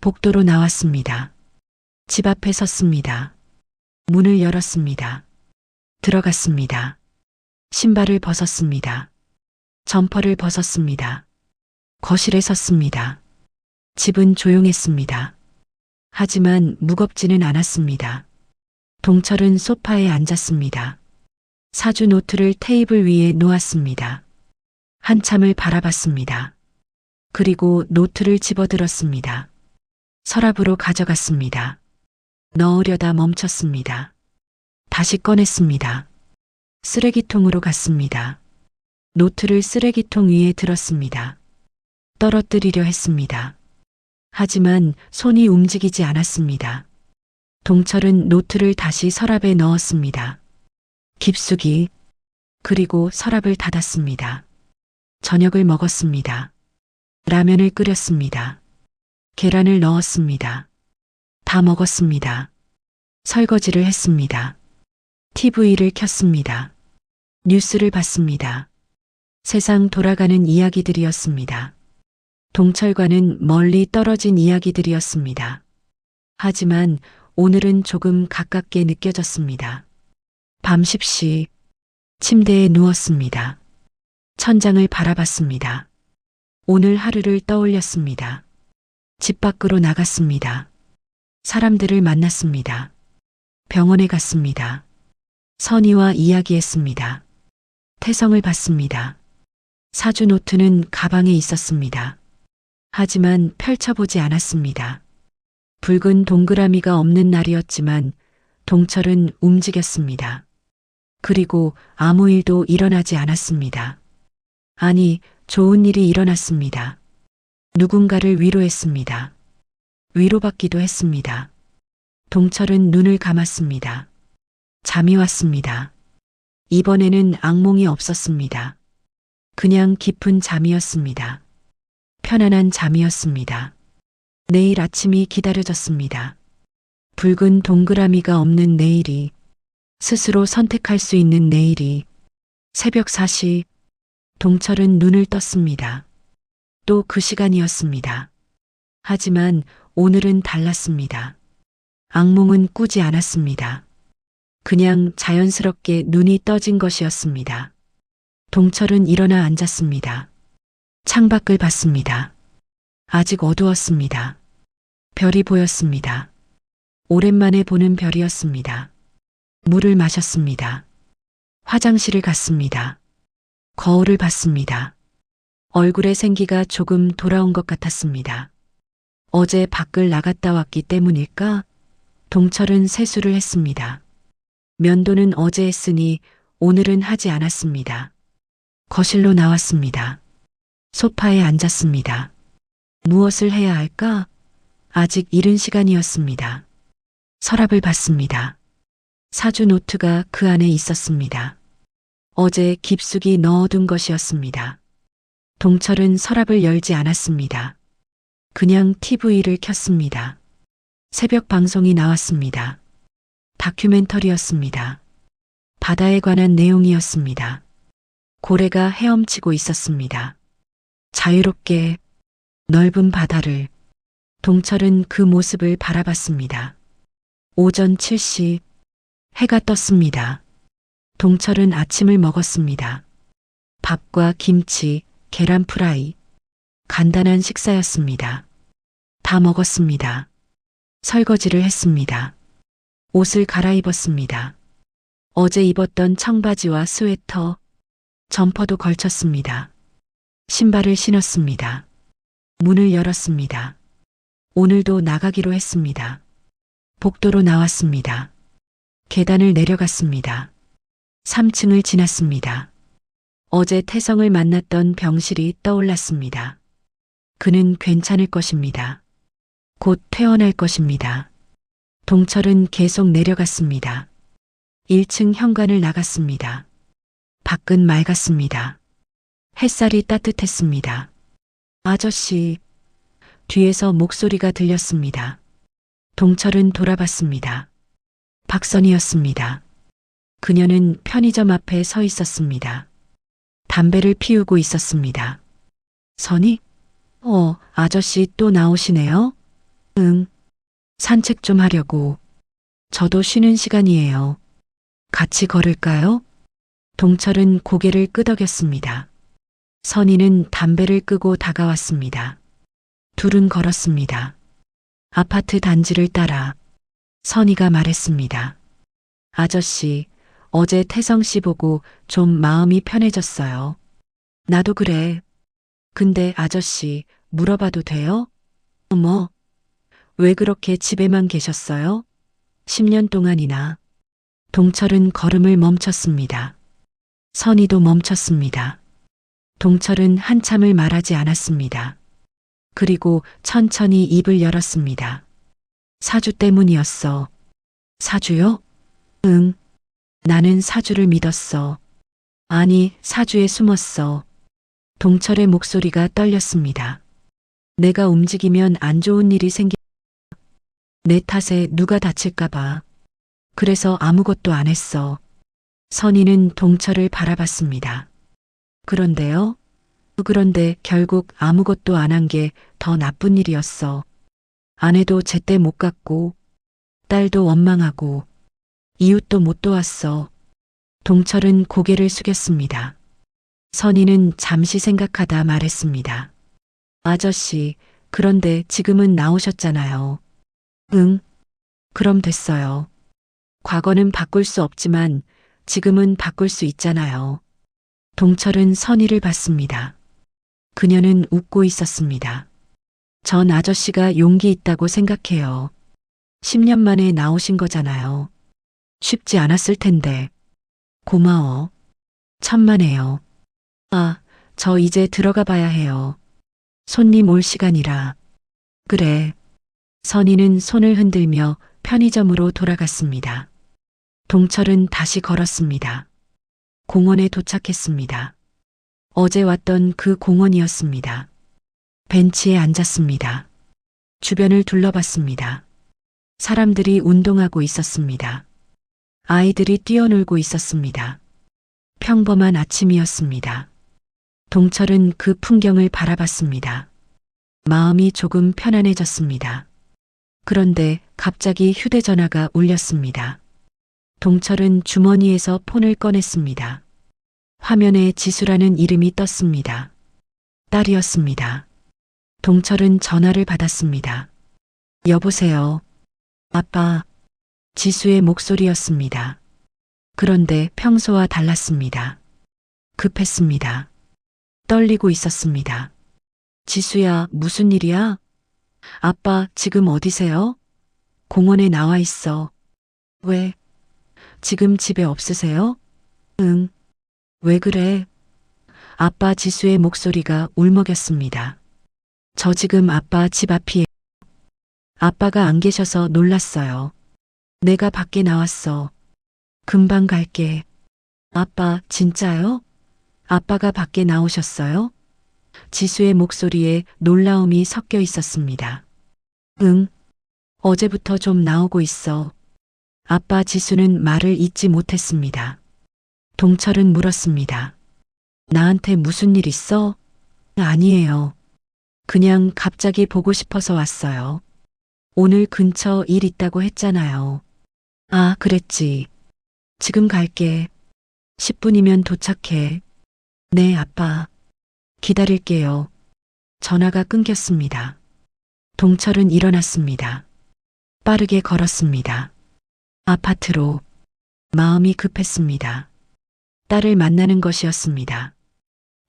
복도로 나왔습니다. 집 앞에 섰습니다. 문을 열었습니다. 들어갔습니다. 신발을 벗었습니다. 점퍼를 벗었습니다. 거실에 섰습니다. 집은 조용했습니다. 하지만 무겁지는 않았습니다. 동철은 소파에 앉았습니다. 사주 노트를 테이블 위에 놓았습니다. 한참을 바라봤습니다. 그리고 노트를 집어들었습니다. 서랍으로 가져갔습니다. 넣으려다 멈췄습니다. 다시 꺼냈습니다. 쓰레기통으로 갔습니다. 노트를 쓰레기통 위에 들었습니다. 떨어뜨리려 했습니다. 하지만 손이 움직이지 않았습니다. 동철은 노트를 다시 서랍에 넣었습니다. 깊숙이. 그리고 서랍을 닫았습니다. 저녁을 먹었습니다. 라면을 끓였습니다. 계란을 넣었습니다. 다 먹었습니다. 설거지를 했습니다. TV를 켰습니다. 뉴스를 봤습니다. 세상 돌아가는 이야기들이었습니다. 동철과는 멀리 떨어진 이야기들이었습니다. 하지만 오늘은 조금 가깝게 느껴졌습니다. 밤 10시 침대에 누웠습니다. 천장을 바라봤습니다. 오늘 하루를 떠올렸습니다. 집 밖으로 나갔습니다. 사람들을 만났습니다. 병원에 갔습니다. 선희와 이야기했습니다. 태성을 봤습니다. 사주 노트는 가방에 있었습니다. 하지만 펼쳐보지 않았습니다. 붉은 동그라미가 없는 날이었지만 동철은 움직였습니다. 그리고 아무 일도 일어나지 않았습니다. 아니, 좋은 일이 일어났습니다. 누군가를 위로했습니다. 위로받기도 했습니다. 동철은 눈을 감았습니다. 잠이 왔습니다. 이번에는 악몽이 없었습니다. 그냥 깊은 잠이었습니다. 편안한 잠이었습니다. 내일 아침이 기다려졌습니다. 붉은 동그라미가 없는 내일이, 스스로 선택할 수 있는 내일이. 새벽 4시, 동철은 눈을 떴습니다. 또 그 시간이었습니다. 하지만 오늘은 달랐습니다. 악몽은 꾸지 않았습니다. 그냥 자연스럽게 눈이 떠진 것이었습니다. 동철은 일어나 앉았습니다. 창밖을 봤습니다. 아직 어두웠습니다. 별이 보였습니다. 오랜만에 보는 별이었습니다. 물을 마셨습니다. 화장실을 갔습니다. 거울을 봤습니다. 얼굴에 생기가 조금 돌아온 것 같았습니다. 어제 밖을 나갔다 왔기 때문일까? 동철은 세수를 했습니다. 면도는 어제 했으니 오늘은 하지 않았습니다. 거실로 나왔습니다. 소파에 앉았습니다. 무엇을 해야 할까? 아직 이른 시간이었습니다. 서랍을 봤습니다. 사주 노트가 그 안에 있었습니다. 어제 깊숙이 넣어둔 것이었습니다. 동철은 서랍을 열지 않았습니다. 그냥 TV를 켰습니다. 새벽 방송이 나왔습니다. 다큐멘터리였습니다. 바다에 관한 내용이었습니다. 고래가 헤엄치고 있었습니다. 자유롭게 넓은 바다를. 동철은 그 모습을 바라봤습니다. 오전 7시 해가 떴습니다. 동철은 아침을 먹었습니다. 밥과 김치, 계란 프라이. 간단한 식사였습니다. 다 먹었습니다. 설거지를 했습니다. 옷을 갈아입었습니다. 어제 입었던 청바지와 스웨터, 점퍼도 걸쳤습니다. 신발을 신었습니다. 문을 열었습니다. 오늘도 나가기로 했습니다. 복도로 나왔습니다. 계단을 내려갔습니다. 3층을 지났습니다. 어제 태성을 만났던 병실이 떠올랐습니다. 그는 괜찮을 것입니다. 곧 퇴원할 것입니다. 동철은 계속 내려갔습니다. 1층 현관을 나갔습니다. 밖은 맑았습니다. 햇살이 따뜻했습니다. 아저씨, 뒤에서 목소리가 들렸습니다. 동철은 돌아봤습니다. 박선이었습니다. 그녀는 편의점 앞에 서 있었습니다. 담배를 피우고 있었습니다. 선이? 아저씨 또 나오시네요? 응. 산책 좀 하려고. 저도 쉬는 시간이에요. 같이 걸을까요? 동철은 고개를 끄덕였습니다. 선이는 담배를 끄고 다가왔습니다. 둘은 걸었습니다. 아파트 단지를 따라. 선이가 말했습니다. 아저씨, 어제 태성 씨 보고 좀 마음이 편해졌어요. 나도 그래. 근데 아저씨, 물어봐도 돼요? 어머, 왜 그렇게 집에만 계셨어요? 10년 동안이나. 동철은 걸음을 멈췄습니다. 선이도 멈췄습니다. 동철은 한참을 말하지 않았습니다. 그리고 천천히 입을 열었습니다. 사주 때문이었어. 사주요? 응. 나는 사주를 믿었어. 아니, 사주에 숨었어. 동철의 목소리가 떨렸습니다. 내가 움직이면 안 좋은 일이 내 탓에 누가 다칠까봐. 그래서 아무것도 안 했어. 선이는 동철을 바라봤습니다. 그런데요? 그런데 결국 아무것도 안 한 게 더 나쁜 일이었어. 아내도 제때 못 갔고, 딸도 원망하고, 이웃도 못 도왔어. 동철은 고개를 숙였습니다. 선이는 잠시 생각하다 말했습니다. 아저씨, 그런데 지금은 나오셨잖아요. 응, 그럼 됐어요. 과거는 바꿀 수 없지만 지금은 바꿀 수 있잖아요. 동철은 선이를 봤습니다. 그녀는 웃고 있었습니다. 전 아저씨가 용기 있다고 생각해요. 10년 만에 나오신 거잖아요. 쉽지 않았을 텐데. 고마워. 천만에요. 아, 저 이제 들어가 봐야 해요. 손님 올 시간이라. 그래. 선이는 손을 흔들며 편의점으로 돌아갔습니다. 동철은 다시 걸었습니다. 공원에 도착했습니다. 어제 왔던 그 공원이었습니다. 벤치에 앉았습니다. 주변을 둘러봤습니다. 사람들이 운동하고 있었습니다. 아이들이 뛰어놀고 있었습니다. 평범한 아침이었습니다. 동철은 그 풍경을 바라봤습니다. 마음이 조금 편안해졌습니다. 그런데 갑자기 휴대전화가 울렸습니다. 동철은 주머니에서 폰을 꺼냈습니다. 화면에 지수라는 이름이 떴습니다. 딸이었습니다. 동철은 전화를 받았습니다. 여보세요. 아빠. 지수의 목소리였습니다. 그런데 평소와 달랐습니다. 급했습니다. 떨리고 있었습니다. 지수야, 무슨 일이야? 아빠, 지금 어디세요? 공원에 나와 있어. 왜? 지금 집에 없으세요? 응. 왜 그래? 아빠 지수의 목소리가 울먹였습니다. 저 지금 아빠 집 앞이에요. 아빠가 안 계셔서 놀랐어요. 내가 밖에 나왔어. 금방 갈게. 아빠, 진짜요? 아빠가 밖에 나오셨어요? 지수의 목소리에 놀라움이 섞여 있었습니다. 응. 어제부터 좀 나오고 있어. 아빠 지수는 말을 잇지 못했습니다. 동철은 물었습니다. 나한테 무슨 일 있어? 아니에요. 그냥 갑자기 보고 싶어서 왔어요. 오늘 근처 일 있다고 했잖아요. 아, 그랬지. 지금 갈게. 10분이면 도착해. 네, 아빠. 기다릴게요. 전화가 끊겼습니다. 동철은 일어났습니다. 빠르게 걸었습니다. 아파트로. 마음이 급했습니다. 딸을 만나는 것이었습니다.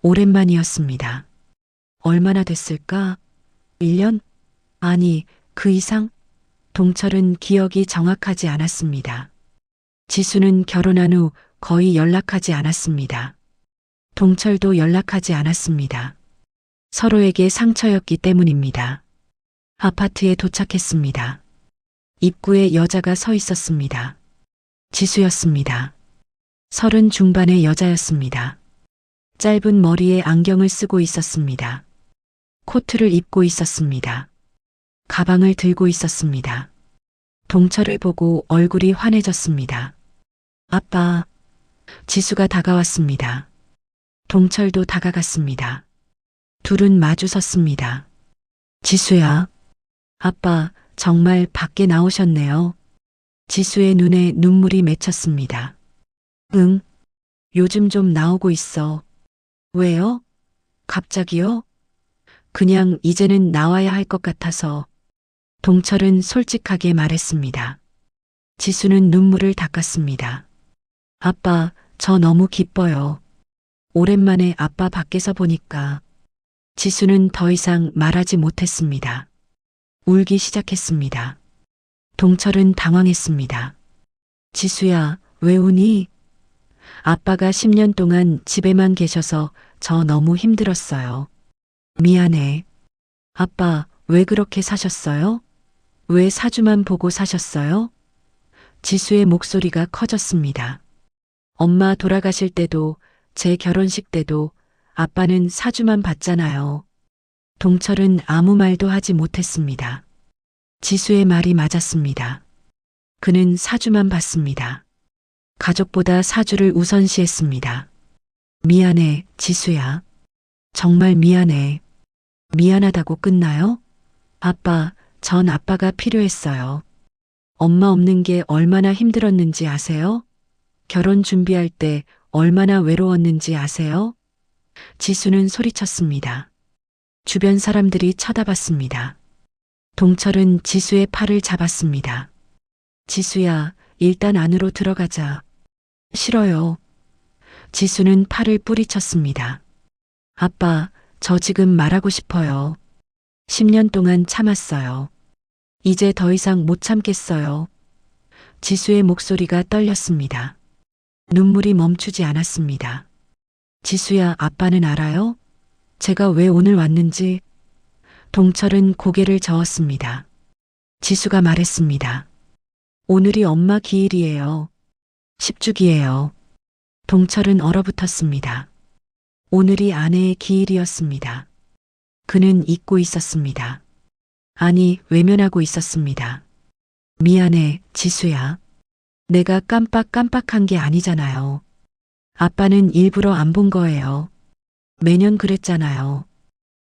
오랜만이었습니다. 얼마나 됐을까? 1년? 아니, 그 이상? 동철은 기억이 정확하지 않았습니다. 지수는 결혼한 후 거의 연락하지 않았습니다. 동철도 연락하지 않았습니다. 서로에게 상처였기 때문입니다. 아파트에 도착했습니다. 입구에 여자가 서 있었습니다. 지수였습니다. 30 중반의 여자였습니다. 짧은 머리에 안경을 쓰고 있었습니다. 코트를 입고 있었습니다. 가방을 들고 있었습니다. 동철을 보고 얼굴이 환해졌습니다. 아빠. 지수가 다가왔습니다. 동철도 다가갔습니다. 둘은 마주 섰습니다. 지수야. 아빠, 정말 밖에 나오셨네요. 지수의 눈에 눈물이 맺혔습니다. 응. 요즘 좀 나오고 있어. 왜요? 갑자기요? 그냥 이제는 나와야 할 것 같아서. 동철은 솔직하게 말했습니다. 지수는 눈물을 닦았습니다. 아빠, 저 너무 기뻐요. 오랜만에 아빠 밖에서 보니까. 지수는 더 이상 말하지 못했습니다. 울기 시작했습니다. 동철은 당황했습니다. 지수야, 왜 우니? 아빠가 10년 동안 집에만 계셔서 저 너무 힘들었어요. 미안해. 아빠, 왜 그렇게 사셨어요? 왜 사주만 보고 사셨어요? 지수의 목소리가 커졌습니다. 엄마 돌아가실 때도 제 결혼식 때도 아빠는 사주만 봤잖아요. 동철은 아무 말도 하지 못했습니다. 지수의 말이 맞았습니다. 그는 사주만 봤습니다. 가족보다 사주를 우선시했습니다. 미안해, 지수야. 정말 미안해. 미안하다고 끝나요? 아빠, 전 아빠가 필요했어요. 엄마 없는 게 얼마나 힘들었는지 아세요? 결혼 준비할 때 얼마나 외로웠는지 아세요? 지수는 소리쳤습니다. 주변 사람들이 쳐다봤습니다. 동철은 지수의 팔을 잡았습니다. 지수야, 일단 안으로 들어가자. 싫어요. 지수는 팔을 뿌리쳤습니다. 아빠, 저 지금 말하고 싶어요. 10년 동안 참았어요. 이제 더 이상 못 참겠어요. 지수의 목소리가 떨렸습니다. 눈물이 멈추지 않았습니다. 지수야, 아빠는 알아요? 제가 왜 오늘 왔는지. 동철은 고개를 저었습니다. 지수가 말했습니다. 오늘이 엄마 기일이에요. 10주기예요. 동철은 얼어붙었습니다. 오늘이 아내의 기일이었습니다. 그는 잊고 있었습니다. 아니, 외면하고 있었습니다. 미안해, 지수야. 내가 깜빡한 게 아니잖아요. 아빠는 일부러 안 본 거예요. 매년 그랬잖아요.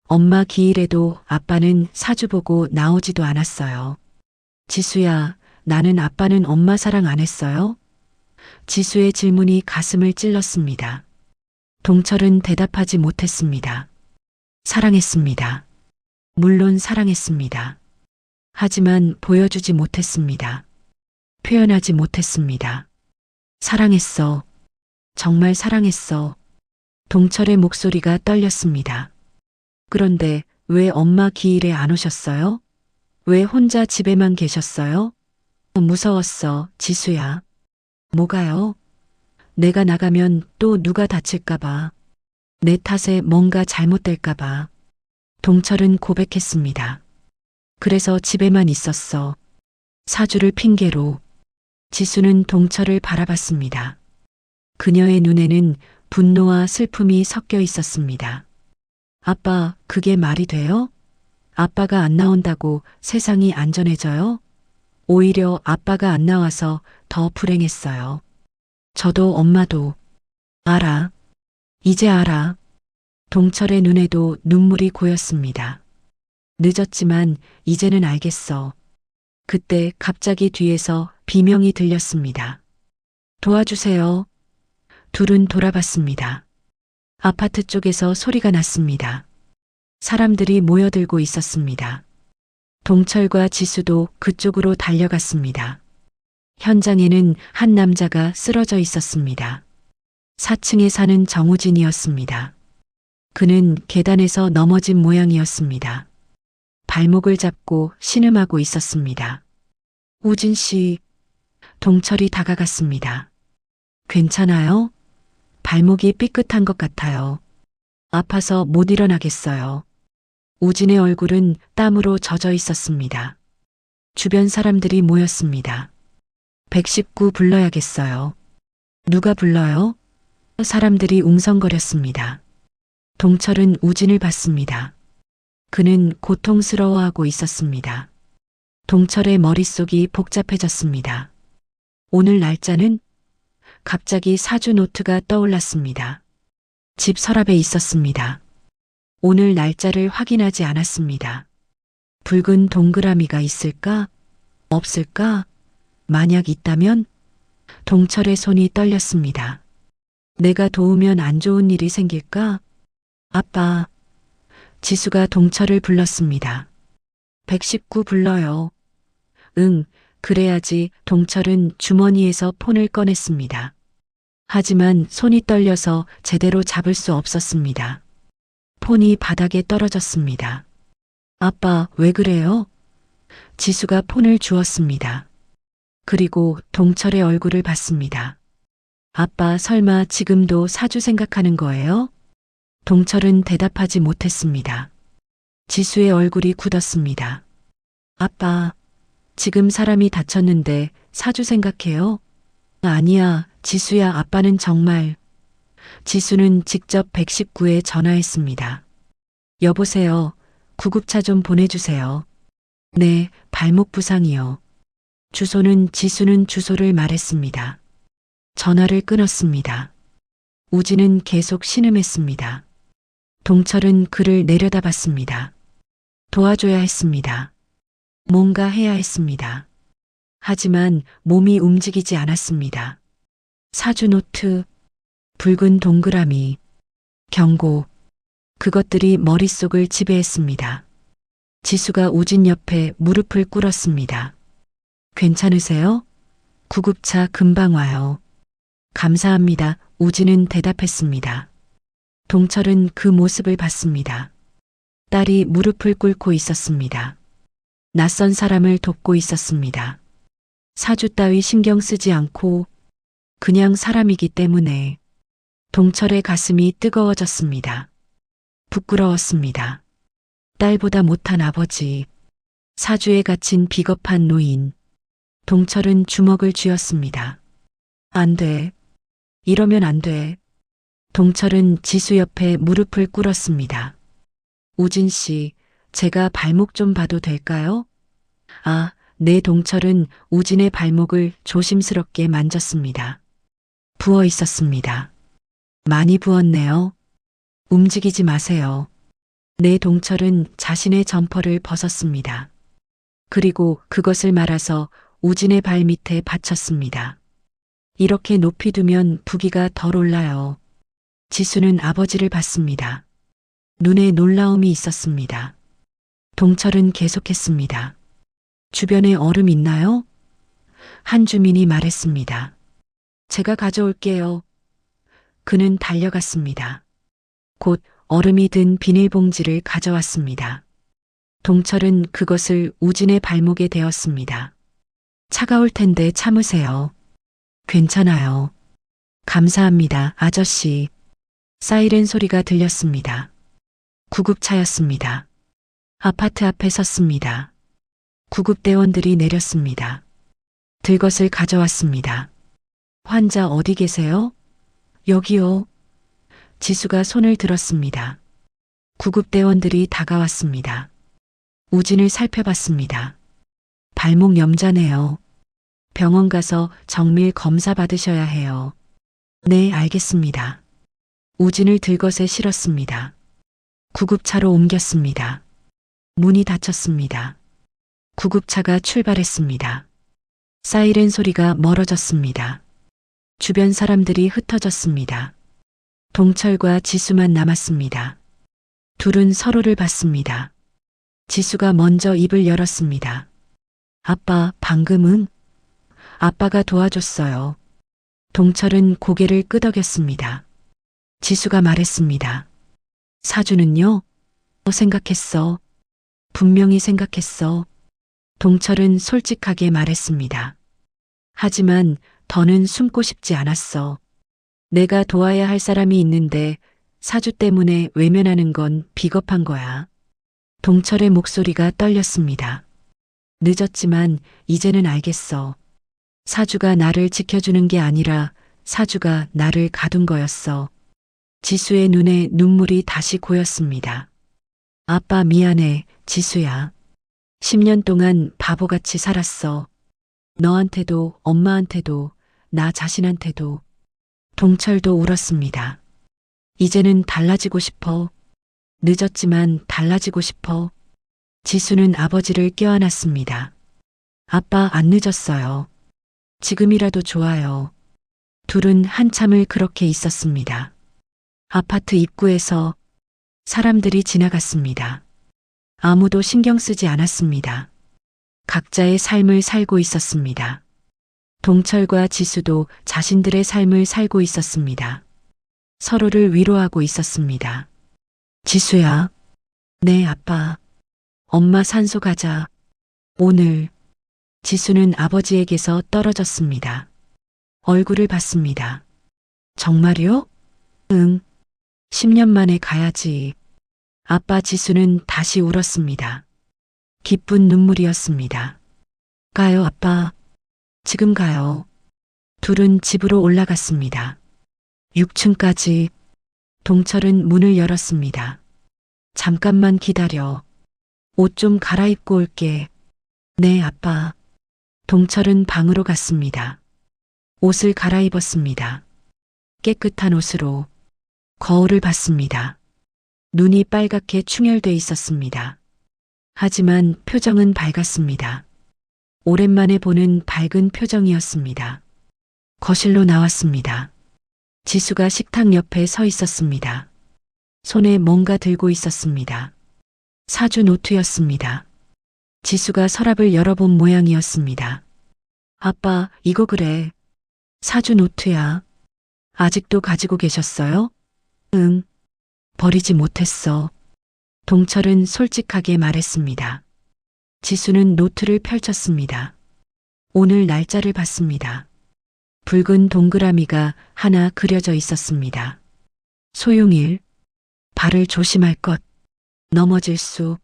엄마 기일에도 아빠는 사주 보고 나오지도 않았어요. 지수야, 나는 아빠는 엄마 사랑 안 했어요? 지수의 질문이 가슴을 찔렀습니다. 동철은 대답하지 못했습니다. 사랑했습니다. 물론 사랑했습니다. 하지만 보여주지 못했습니다. 표현하지 못했습니다. 사랑했어. 정말 사랑했어. 동철의 목소리가 떨렸습니다. 그런데 왜 엄마 기일에 안 오셨어요? 왜 혼자 집에만 계셨어요? 무서웠어, 지수야. 뭐가요? 내가 나가면 또 누가 다칠까봐. 내 탓에 뭔가 잘못될까봐. 동철은 고백했습니다. 그래서 집에만 있었어. 사주를 핑계로. 지수는 동철을 바라봤습니다. 그녀의 눈에는 분노와 슬픔이 섞여 있었습니다. 아빠, 그게 말이 돼요? 아빠가 안 나온다고 세상이 안전해져요? 오히려 아빠가 안 나와서 더 불행했어요. 저도 엄마도. 알아. 이제 알아. 동철의 눈에도 눈물이 고였습니다. 늦었지만 이제는 알겠어. 그때 갑자기 뒤에서 비명이 들렸습니다. 도와주세요. 둘은 돌아봤습니다. 아파트 쪽에서 소리가 났습니다. 사람들이 모여들고 있었습니다. 동철과 지수도 그쪽으로 달려갔습니다. 현장에는 한 남자가 쓰러져 있었습니다. 4층에 사는 정우진이었습니다. 그는 계단에서 넘어진 모양이었습니다. 발목을 잡고 신음하고 있었습니다. 우진 씨, 동철이 다가갔습니다. 괜찮아요? 발목이 삐끗한 것 같아요. 아파서 못 일어나겠어요. 우진의 얼굴은 땀으로 젖어 있었습니다. 주변 사람들이 모였습니다. 119 불러야겠어요. 누가 불러요? 사람들이 웅성거렸습니다. 동철은 우진을 봤습니다. 그는 고통스러워하고 있었습니다. 동철의 머릿속이 복잡해졌습니다. 오늘 날짜는? 갑자기 사주 노트가 떠올랐습니다. 집 서랍에 있었습니다. 오늘 날짜를 확인하지 않았습니다. 붉은 동그라미가 있을까? 없을까? 만약 있다면? 동철의 손이 떨렸습니다. 내가 도우면 안 좋은 일이 생길까? 아빠. 지수가 동철을 불렀습니다. 119 불러요. 응, 그래야지. 동철은 주머니에서 폰을 꺼냈습니다. 하지만 손이 떨려서 제대로 잡을 수 없었습니다. 폰이 바닥에 떨어졌습니다. 아빠, 왜 그래요? 지수가 폰을 주었습니다. 그리고 동철의 얼굴을 봤습니다. 아빠, 설마 지금도 사주 생각하는 거예요? 동철은 대답하지 못했습니다. 지수의 얼굴이 굳었습니다. 아빠, 지금 사람이 다쳤는데 사주 생각해요? 아니야, 지수야, 아빠는 정말. 지수는 직접 119에 전화했습니다. 여보세요, 구급차 좀 보내주세요. 네, 발목 부상이요. 주소는 지수는 주소를 말했습니다. 전화를 끊었습니다. 우진은 계속 신음했습니다. 동철은 그를 내려다봤습니다. 도와줘야 했습니다. 뭔가 해야 했습니다. 하지만 몸이 움직이지 않았습니다. 사주 노트, 붉은 동그라미, 경고, 그것들이 머릿속을 지배했습니다. 지수가 우진 옆에 무릎을 꿇었습니다. 괜찮으세요? 구급차 금방 와요. 감사합니다. 우진은 대답했습니다. 동철은 그 모습을 봤습니다. 딸이 무릎을 꿇고 있었습니다. 낯선 사람을 돕고 있었습니다. 사주 따위 신경 쓰지 않고 그냥 사람이기 때문에. 동철의 가슴이 뜨거워졌습니다. 부끄러웠습니다. 딸보다 못한 아버지, 사주에 갇힌 비겁한 노인. 동철은 주먹을 쥐었습니다. 안 돼. 이러면 안 돼. 동철은 지수 옆에 무릎을 꿇었습니다. 우진 씨, 제가 발목 좀 봐도 될까요? 아, 네. 동철은 우진의 발목을 조심스럽게 만졌습니다. 부어 있었습니다. 많이 부었네요. 움직이지 마세요. 네. 동철은 자신의 점퍼를 벗었습니다. 그리고 그것을 말아서 우진의 발 밑에 받쳤습니다. 이렇게 높이 두면 부기가 덜 올라요. 지수는 아버지를 봤습니다. 눈에 놀라움이 있었습니다. 동철은 계속했습니다. 주변에 얼음 있나요? 한 주민이 말했습니다. 제가 가져올게요. 그는 달려갔습니다. 곧 얼음이 든 비닐봉지를 가져왔습니다. 동철은 그것을 우진의 발목에 대었습니다. 차가울 텐데 참으세요. 괜찮아요. 감사합니다, 아저씨. 사이렌 소리가 들렸습니다. 구급차였습니다. 아파트 앞에 섰습니다. 구급대원들이 내렸습니다. 들것을 가져왔습니다. 환자 어디 계세요? 여기요. 지수가 손을 들었습니다. 구급대원들이 다가왔습니다. 우진을 살펴봤습니다. 발목 염자네요. 병원 가서 정밀 검사 받으셔야 해요. 네, 알겠습니다. 우진을 들것에 실었습니다. 구급차로 옮겼습니다. 문이 닫혔습니다. 구급차가 출발했습니다. 사이렌 소리가 멀어졌습니다. 주변 사람들이 흩어졌습니다. 동철과 지수만 남았습니다. 둘은 서로를 봤습니다. 지수가 먼저 입을 열었습니다. 아빠, 방금은? 아빠가 도와줬어요. 동철은 고개를 끄덕였습니다. 지수가 말했습니다. 사주는요? 생각했어. 분명히 생각했어. 동철은 솔직하게 말했습니다. 하지만 더는 숨고 싶지 않았어. 내가 도와야 할 사람이 있는데 사주 때문에 외면하는 건 비겁한 거야. 동철의 목소리가 떨렸습니다. 늦었지만 이제는 알겠어. 사주가 나를 지켜주는 게 아니라 사주가 나를 가둔 거였어. 지수의 눈에 눈물이 다시 고였습니다. 아빠 미안해, 지수야. 10년 동안 바보같이 살았어. 너한테도 엄마한테도 나 자신한테도. 동철도 울었습니다. 이제는 달라지고 싶어. 늦었지만 달라지고 싶어. 지수는 아버지를 껴안았습니다. 아빠 안 늦었어요. 지금이라도 좋아요. 둘은 한참을 그렇게 있었습니다. 아파트 입구에서 사람들이 지나갔습니다. 아무도 신경 쓰지 않았습니다. 각자의 삶을 살고 있었습니다. 동철과 지수도 자신들의 삶을 살고 있었습니다. 서로를 위로하고 있었습니다. 지수야. 네, 아빠. 엄마 산소 가자. 오늘. 지수는 아버지에게서 떨어졌습니다. 얼굴을 봤습니다. 정말요? 응. 10년 만에 가야지. 아빠. 지수는 다시 울었습니다. 기쁜 눈물이었습니다. 가요, 아빠. 지금 가요. 둘은 집으로 올라갔습니다. 6층까지. 동철은 문을 열었습니다. 잠깐만 기다려. 옷 좀 갈아입고 올게. 네, 아빠. 동철은 방으로 갔습니다. 옷을 갈아입었습니다. 깨끗한 옷으로. 거울을 봤습니다. 눈이 빨갛게 충혈돼 있었습니다. 하지만 표정은 밝았습니다. 오랜만에 보는 밝은 표정이었습니다. 거실로 나왔습니다. 지수가 식탁 옆에 서 있었습니다. 손에 뭔가 들고 있었습니다. 사주 노트였습니다. 지수가 서랍을 열어본 모양이었습니다. 아빠, 이거 그래. 사주 노트야. 아직도 가지고 계셨어요? 응. 버리지 못했어. 동철은 솔직하게 말했습니다. 지수는 노트를 펼쳤습니다. 오늘 날짜를 봤습니다. 붉은 동그라미가 하나 그려져 있었습니다. 소용일. 발을 조심할 것. 넘어질 수.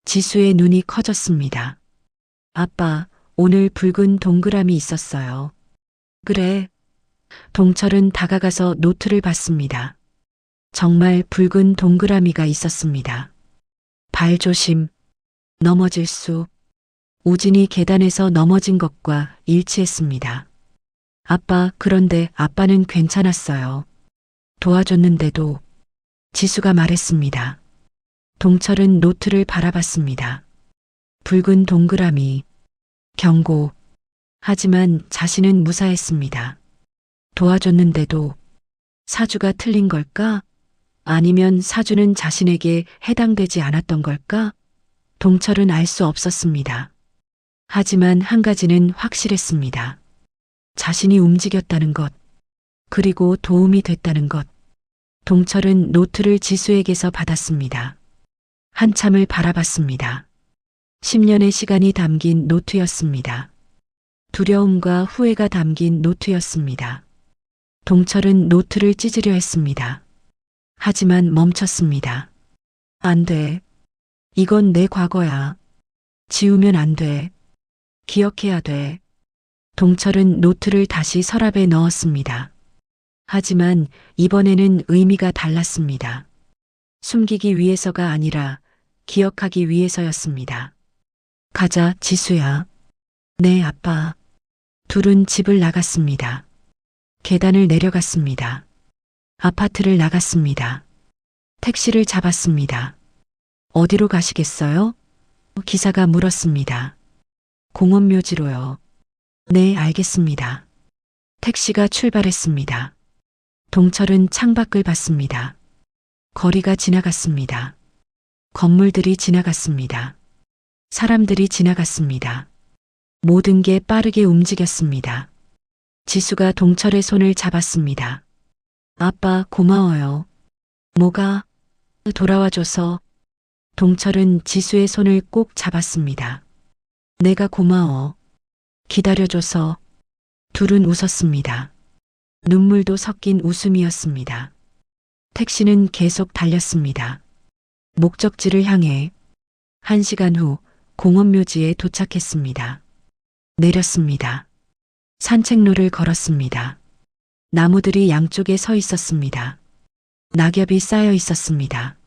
지수의 눈이 커졌습니다. 아빠, 오늘 붉은 동그라미 있었어요. 그래. 동철은 다가가서 노트를 봤습니다. 정말 붉은 동그라미가 있었습니다. 발 조심. 넘어질 수. 우진이 계단에서 넘어진 것과 일치했습니다. 아빠, 그런데 아빠는 괜찮았어요. 도와줬는데도. 지수가 말했습니다. 동철은 노트를 바라봤습니다. 붉은 동그라미. 경고. 하지만 자신은 무사했습니다. 도와줬는데도. 사주가 틀린 걸까? 아니면 사주는 자신에게 해당되지 않았던 걸까? 동철은 알 수 없었습니다. 하지만 한 가지는 확실했습니다. 자신이 움직였다는 것, 그리고 도움이 됐다는 것. 동철은 노트를 지수에게서 받았습니다. 한참을 바라봤습니다. 10년의 시간이 담긴 노트였습니다. 두려움과 후회가 담긴 노트였습니다. 동철은 노트를 찢으려 했습니다. 하지만 멈췄습니다. 안 돼. 이건 내 과거야. 지우면 안 돼. 기억해야 돼. 동철은 노트를 다시 서랍에 넣었습니다. 하지만 이번에는 의미가 달랐습니다. 숨기기 위해서가 아니라 기억하기 위해서였습니다. 가자, 지수야. 네, 아빠. 둘은 집을 나갔습니다. 계단을 내려갔습니다. 아파트를 나갔습니다. 택시를 잡았습니다. 어디로 가시겠어요? 기사가 물었습니다. 공원묘지로요. 네, 알겠습니다. 택시가 출발했습니다. 동철은 창밖을 봤습니다. 거리가 지나갔습니다. 건물들이 지나갔습니다. 사람들이 지나갔습니다. 모든 게 빠르게 움직였습니다. 지수가 동철의 손을 잡았습니다. 아빠, 고마워요. 뭐가? 돌아와줘서. 동철은 지수의 손을 꼭 잡았습니다. 내가 고마워. 기다려줘서. 둘은 웃었습니다. 눈물도 섞인 웃음이었습니다. 택시는 계속 달렸습니다. 목적지를 향해. 1시간 후 공원묘지에 도착했습니다. 내렸습니다. 산책로를 걸었습니다. 나무들이 양쪽에 서 있었습니다. 낙엽이 쌓여 있었습니다.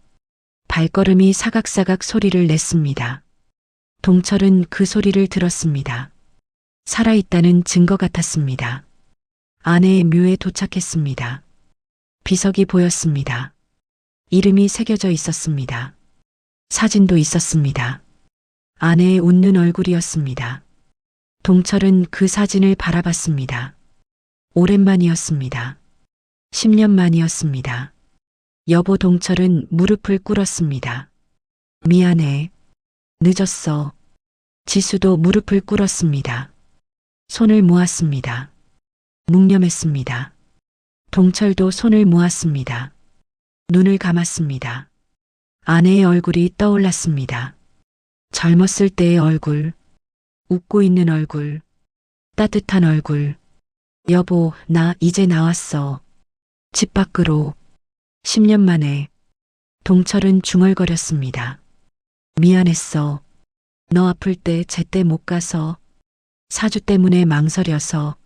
발걸음이 사각사각 소리를 냈습니다. 동철은 그 소리를 들었습니다. 살아있다는 증거 같았습니다. 아내의 묘에 도착했습니다. 비석이 보였습니다. 이름이 새겨져 있었습니다. 사진도 있었습니다. 아내의 웃는 얼굴이었습니다. 동철은 그 사진을 바라봤습니다. 오랜만이었습니다. 10년 만이었습니다. 여보, 동철은 무릎을 꿇었습니다. 미안해. 늦었어. 지수도 무릎을 꿇었습니다. 손을 모았습니다. 묵념했습니다. 동철도 손을 모았습니다. 눈을 감았습니다. 아내의 얼굴이 떠올랐습니다. 젊었을 때의 얼굴, 웃고 있는 얼굴, 따뜻한 얼굴. 여보, 나 이제 나왔어. 집 밖으로. 10년 만에. 동철은 중얼거렸습니다. 미안했어. 너 아플 때 제때 못 가서. 사주 때문에 망설여서.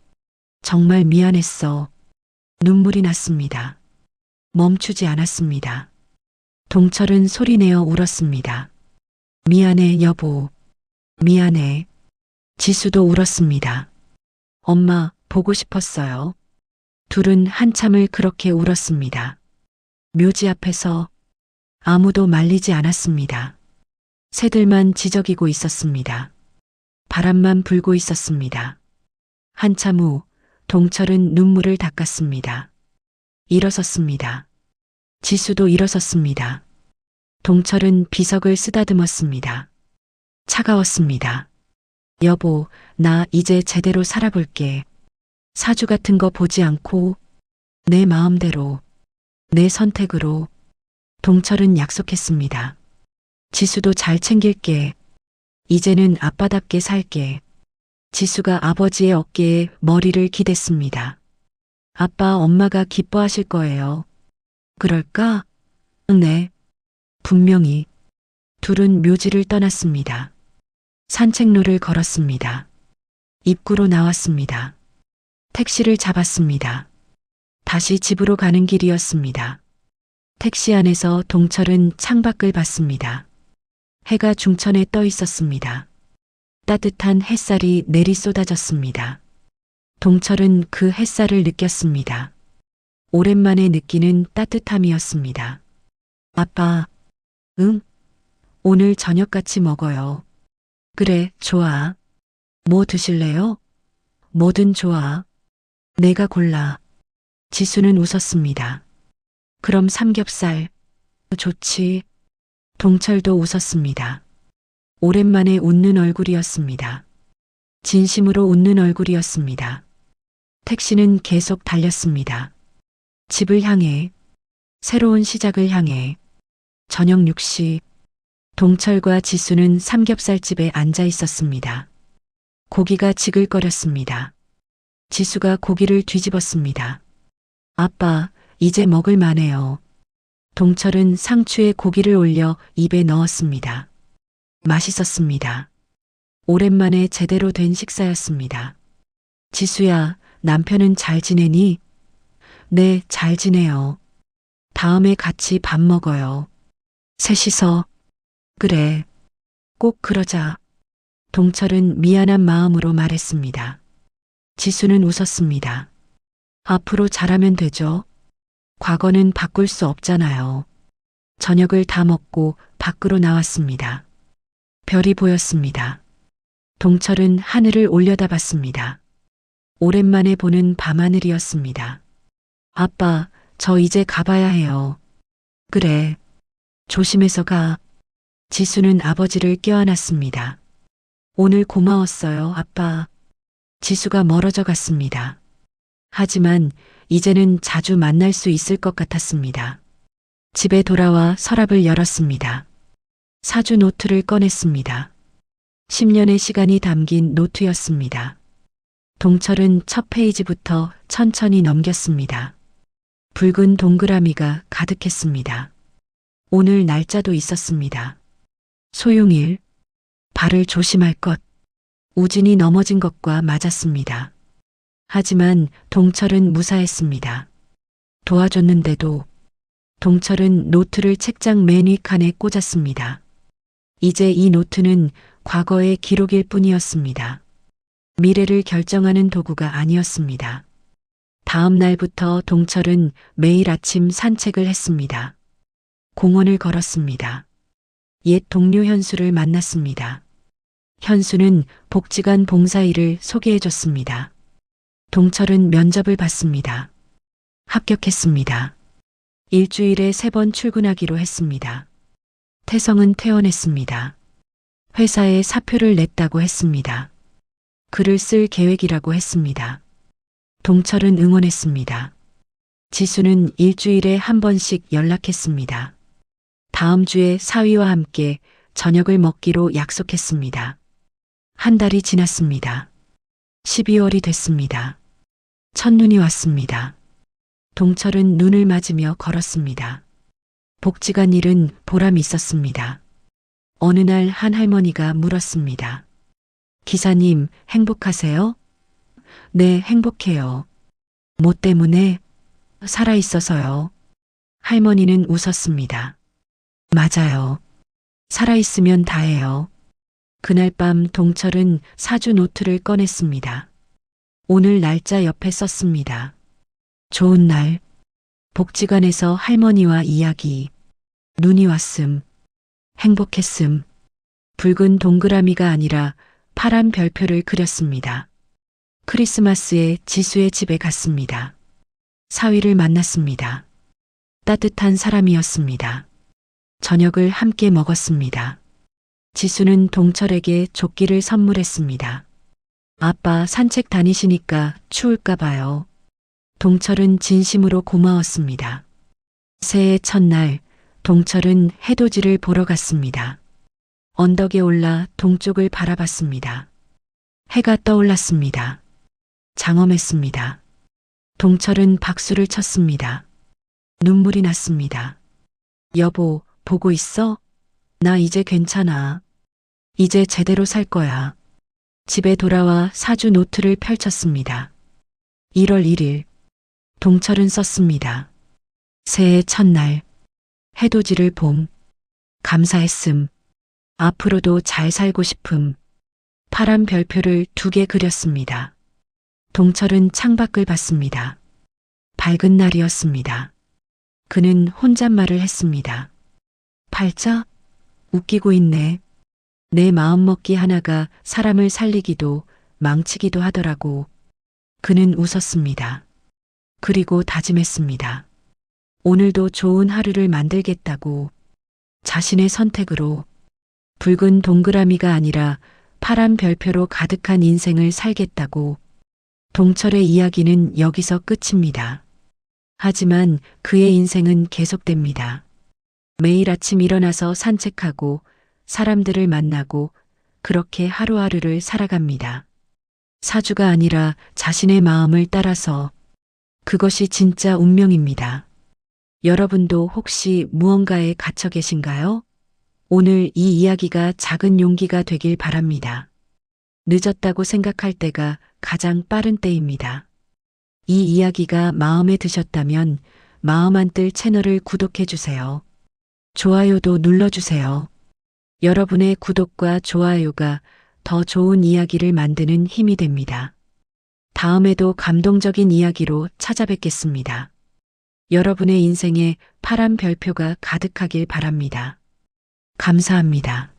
정말 미안했어. 눈물이 났습니다. 멈추지 않았습니다. 동철은 소리내어 울었습니다. 미안해, 여보. 미안해. 지수도 울었습니다. 엄마, 보고 싶었어요. 둘은 한참을 그렇게 울었습니다. 묘지 앞에서 아무도 말리지 않았습니다. 새들만 지저귀고 있었습니다. 바람만 불고 있었습니다. 한참 후 동철은 눈물을 닦았습니다. 일어섰습니다. 지수도 일어섰습니다. 동철은 비석을 쓰다듬었습니다. 차가웠습니다. 여보, 나 이제 제대로 살아볼게. 사주 같은 거 보지 않고 내 마음대로, 내 선택으로. 동철은 약속했습니다. 지수도 잘 챙길게. 이제는 아빠답게 살게. 지수가 아버지의 어깨에 머리를 기댔습니다. 아빠, 엄마가 기뻐하실 거예요. 그럴까? 네. 분명히. 둘은 묘지를 떠났습니다. 산책로를 걸었습니다. 입구로 나왔습니다. 택시를 잡았습니다. 다시 집으로 가는 길이었습니다. 택시 안에서 동철은 창밖을 봤습니다. 해가 중천에 떠 있었습니다. 따뜻한 햇살이 내리 쏟아졌습니다. 동철은 그 햇살을 느꼈습니다. 오랜만에 느끼는 따뜻함이었습니다. 아빠, 응? 오늘 저녁 같이 먹어요. 그래, 좋아. 뭐 드실래요? 뭐든 좋아. 내가 골라. 지수는 웃었습니다. 그럼 삼겹살. 좋지. 동철도 웃었습니다. 오랜만에 웃는 얼굴이었습니다. 진심으로 웃는 얼굴이었습니다. 택시는 계속 달렸습니다. 집을 향해, 새로운 시작을 향해. 저녁 6시, 동철과 지수는 삼겹살집에 앉아 있었습니다. 고기가 지글거렸습니다. 지수가 고기를 뒤집었습니다. 아빠, 이제 먹을 만해요. 동철은 상추에 고기를 올려 입에 넣었습니다. 맛있었습니다. 오랜만에 제대로 된 식사였습니다. 지수야, 남편은 잘 지내니? 네, 잘 지내요. 다음에 같이 밥 먹어요. 셋이서. 그래. 꼭 그러자. 동철은 미안한 마음으로 말했습니다. 지수는 웃었습니다. 앞으로 잘하면 되죠. 과거는 바꿀 수 없잖아요. 저녁을 다 먹고 밖으로 나왔습니다. 별이 보였습니다. 동철은 하늘을 올려다봤습니다. 오랜만에 보는 밤하늘이었습니다. 아빠, 저 이제 가봐야 해요. 그래. 조심해서 가. 지수는 아버지를 껴안았습니다. 오늘 고마웠어요, 아빠. 지수가 멀어져 갔습니다. 하지만 이제는 자주 만날 수 있을 것 같았습니다. 집에 돌아와 서랍을 열었습니다. 사주 노트를 꺼냈습니다. 10년의 시간이 담긴 노트였습니다. 동철은 첫 페이지부터 천천히 넘겼습니다. 붉은 동그라미가 가득했습니다. 오늘 날짜도 있었습니다. 소용일, 발을 조심할 것, 우진이 넘어진 것과 맞았습니다. 하지만 동철은 무사했습니다. 도와줬는데도 동철은 노트를 책장 맨 윗칸에 꽂았습니다. 이제 이 노트는 과거의 기록일 뿐이었습니다. 미래를 결정하는 도구가 아니었습니다. 다음 날부터 동철은 매일 아침 산책을 했습니다. 공원을 걸었습니다. 옛 동료 현수를 만났습니다. 현수는 복지관 봉사일을 소개해줬습니다. 동철은 면접을 봤습니다. 합격했습니다. 일주일에 3번 출근하기로 했습니다. 태성은 퇴원했습니다. 회사에 사표를 냈다고 했습니다. 글을 쓸 계획이라고 했습니다. 동철은 응원했습니다. 지수는 일주일에 1번씩 연락했습니다. 다음 주에 사위와 함께 저녁을 먹기로 약속했습니다. 한 달이 지났습니다. 12월이 됐습니다. 첫눈이 왔습니다. 동철은 눈을 맞으며 걸었습니다. 복지관 일은 보람이 있었습니다. 어느 날 한 할머니가 물었습니다. 기사님, 행복하세요? 네, 행복해요. 뭐 때문에? 살아있어서요. 할머니는 웃었습니다. 맞아요. 살아있으면 다예요. 그날 밤 동철은 사주 노트를 꺼냈습니다. 오늘 날짜 옆에 썼습니다. 좋은 날. 복지관에서 할머니와 이야기. 눈이 왔음. 행복했음. 붉은 동그라미가 아니라 파란 별표를 그렸습니다. 크리스마스에 지수의 집에 갔습니다. 사위를 만났습니다. 따뜻한 사람이었습니다. 저녁을 함께 먹었습니다. 지수는 동철에게 조끼를 선물했습니다. 아빠 산책 다니시니까 추울까 봐요. 동철은 진심으로 고마웠습니다. 새해 첫날 동철은 해돋이를 보러 갔습니다. 언덕에 올라 동쪽을 바라봤습니다. 해가 떠올랐습니다. 장엄했습니다. 동철은 박수를 쳤습니다. 눈물이 났습니다. 여보, 보고 있어? 나 이제 괜찮아. 이제 제대로 살 거야. 집에 돌아와 사주 노트를 펼쳤습니다. 1월 1일. 동철은 썼습니다. 새해 첫날. 해돋이를 봄. 감사했음. 앞으로도 잘 살고 싶음. 파란 별표를 2개 그렸습니다. 동철은 창밖을 봤습니다. 밝은 날이었습니다. 그는 혼잣말을 했습니다. 팔자? 웃기고 있네. 내 마음먹기 하나가 사람을 살리기도 망치기도 하더라고. 그는 웃었습니다. 그리고 다짐했습니다. 오늘도 좋은 하루를 만들겠다고. 자신의 선택으로 붉은 동그라미가 아니라 파란 별표로 가득한 인생을 살겠다고. 동철의 이야기는 여기서 끝입니다. 하지만 그의 인생은 계속됩니다. 매일 아침 일어나서 산책하고 사람들을 만나고 그렇게 하루하루를 살아갑니다. 사주가 아니라 자신의 마음을 따라서 그것이 진짜 운명입니다. 여러분도 혹시 무언가에 갇혀 계신가요? 오늘 이 이야기가 작은 용기가 되길 바랍니다. 늦었다고 생각할 때가 가장 빠른 때입니다. 이 이야기가 마음에 드셨다면 마음 한뜰 채널을 구독해 주세요. 좋아요도 눌러주세요. 여러분의 구독과 좋아요가 더 좋은 이야기를 만드는 힘이 됩니다. 다음에도 감동적인 이야기로 찾아뵙겠습니다. 여러분의 인생에 파란 별표가 가득하길 바랍니다. 감사합니다.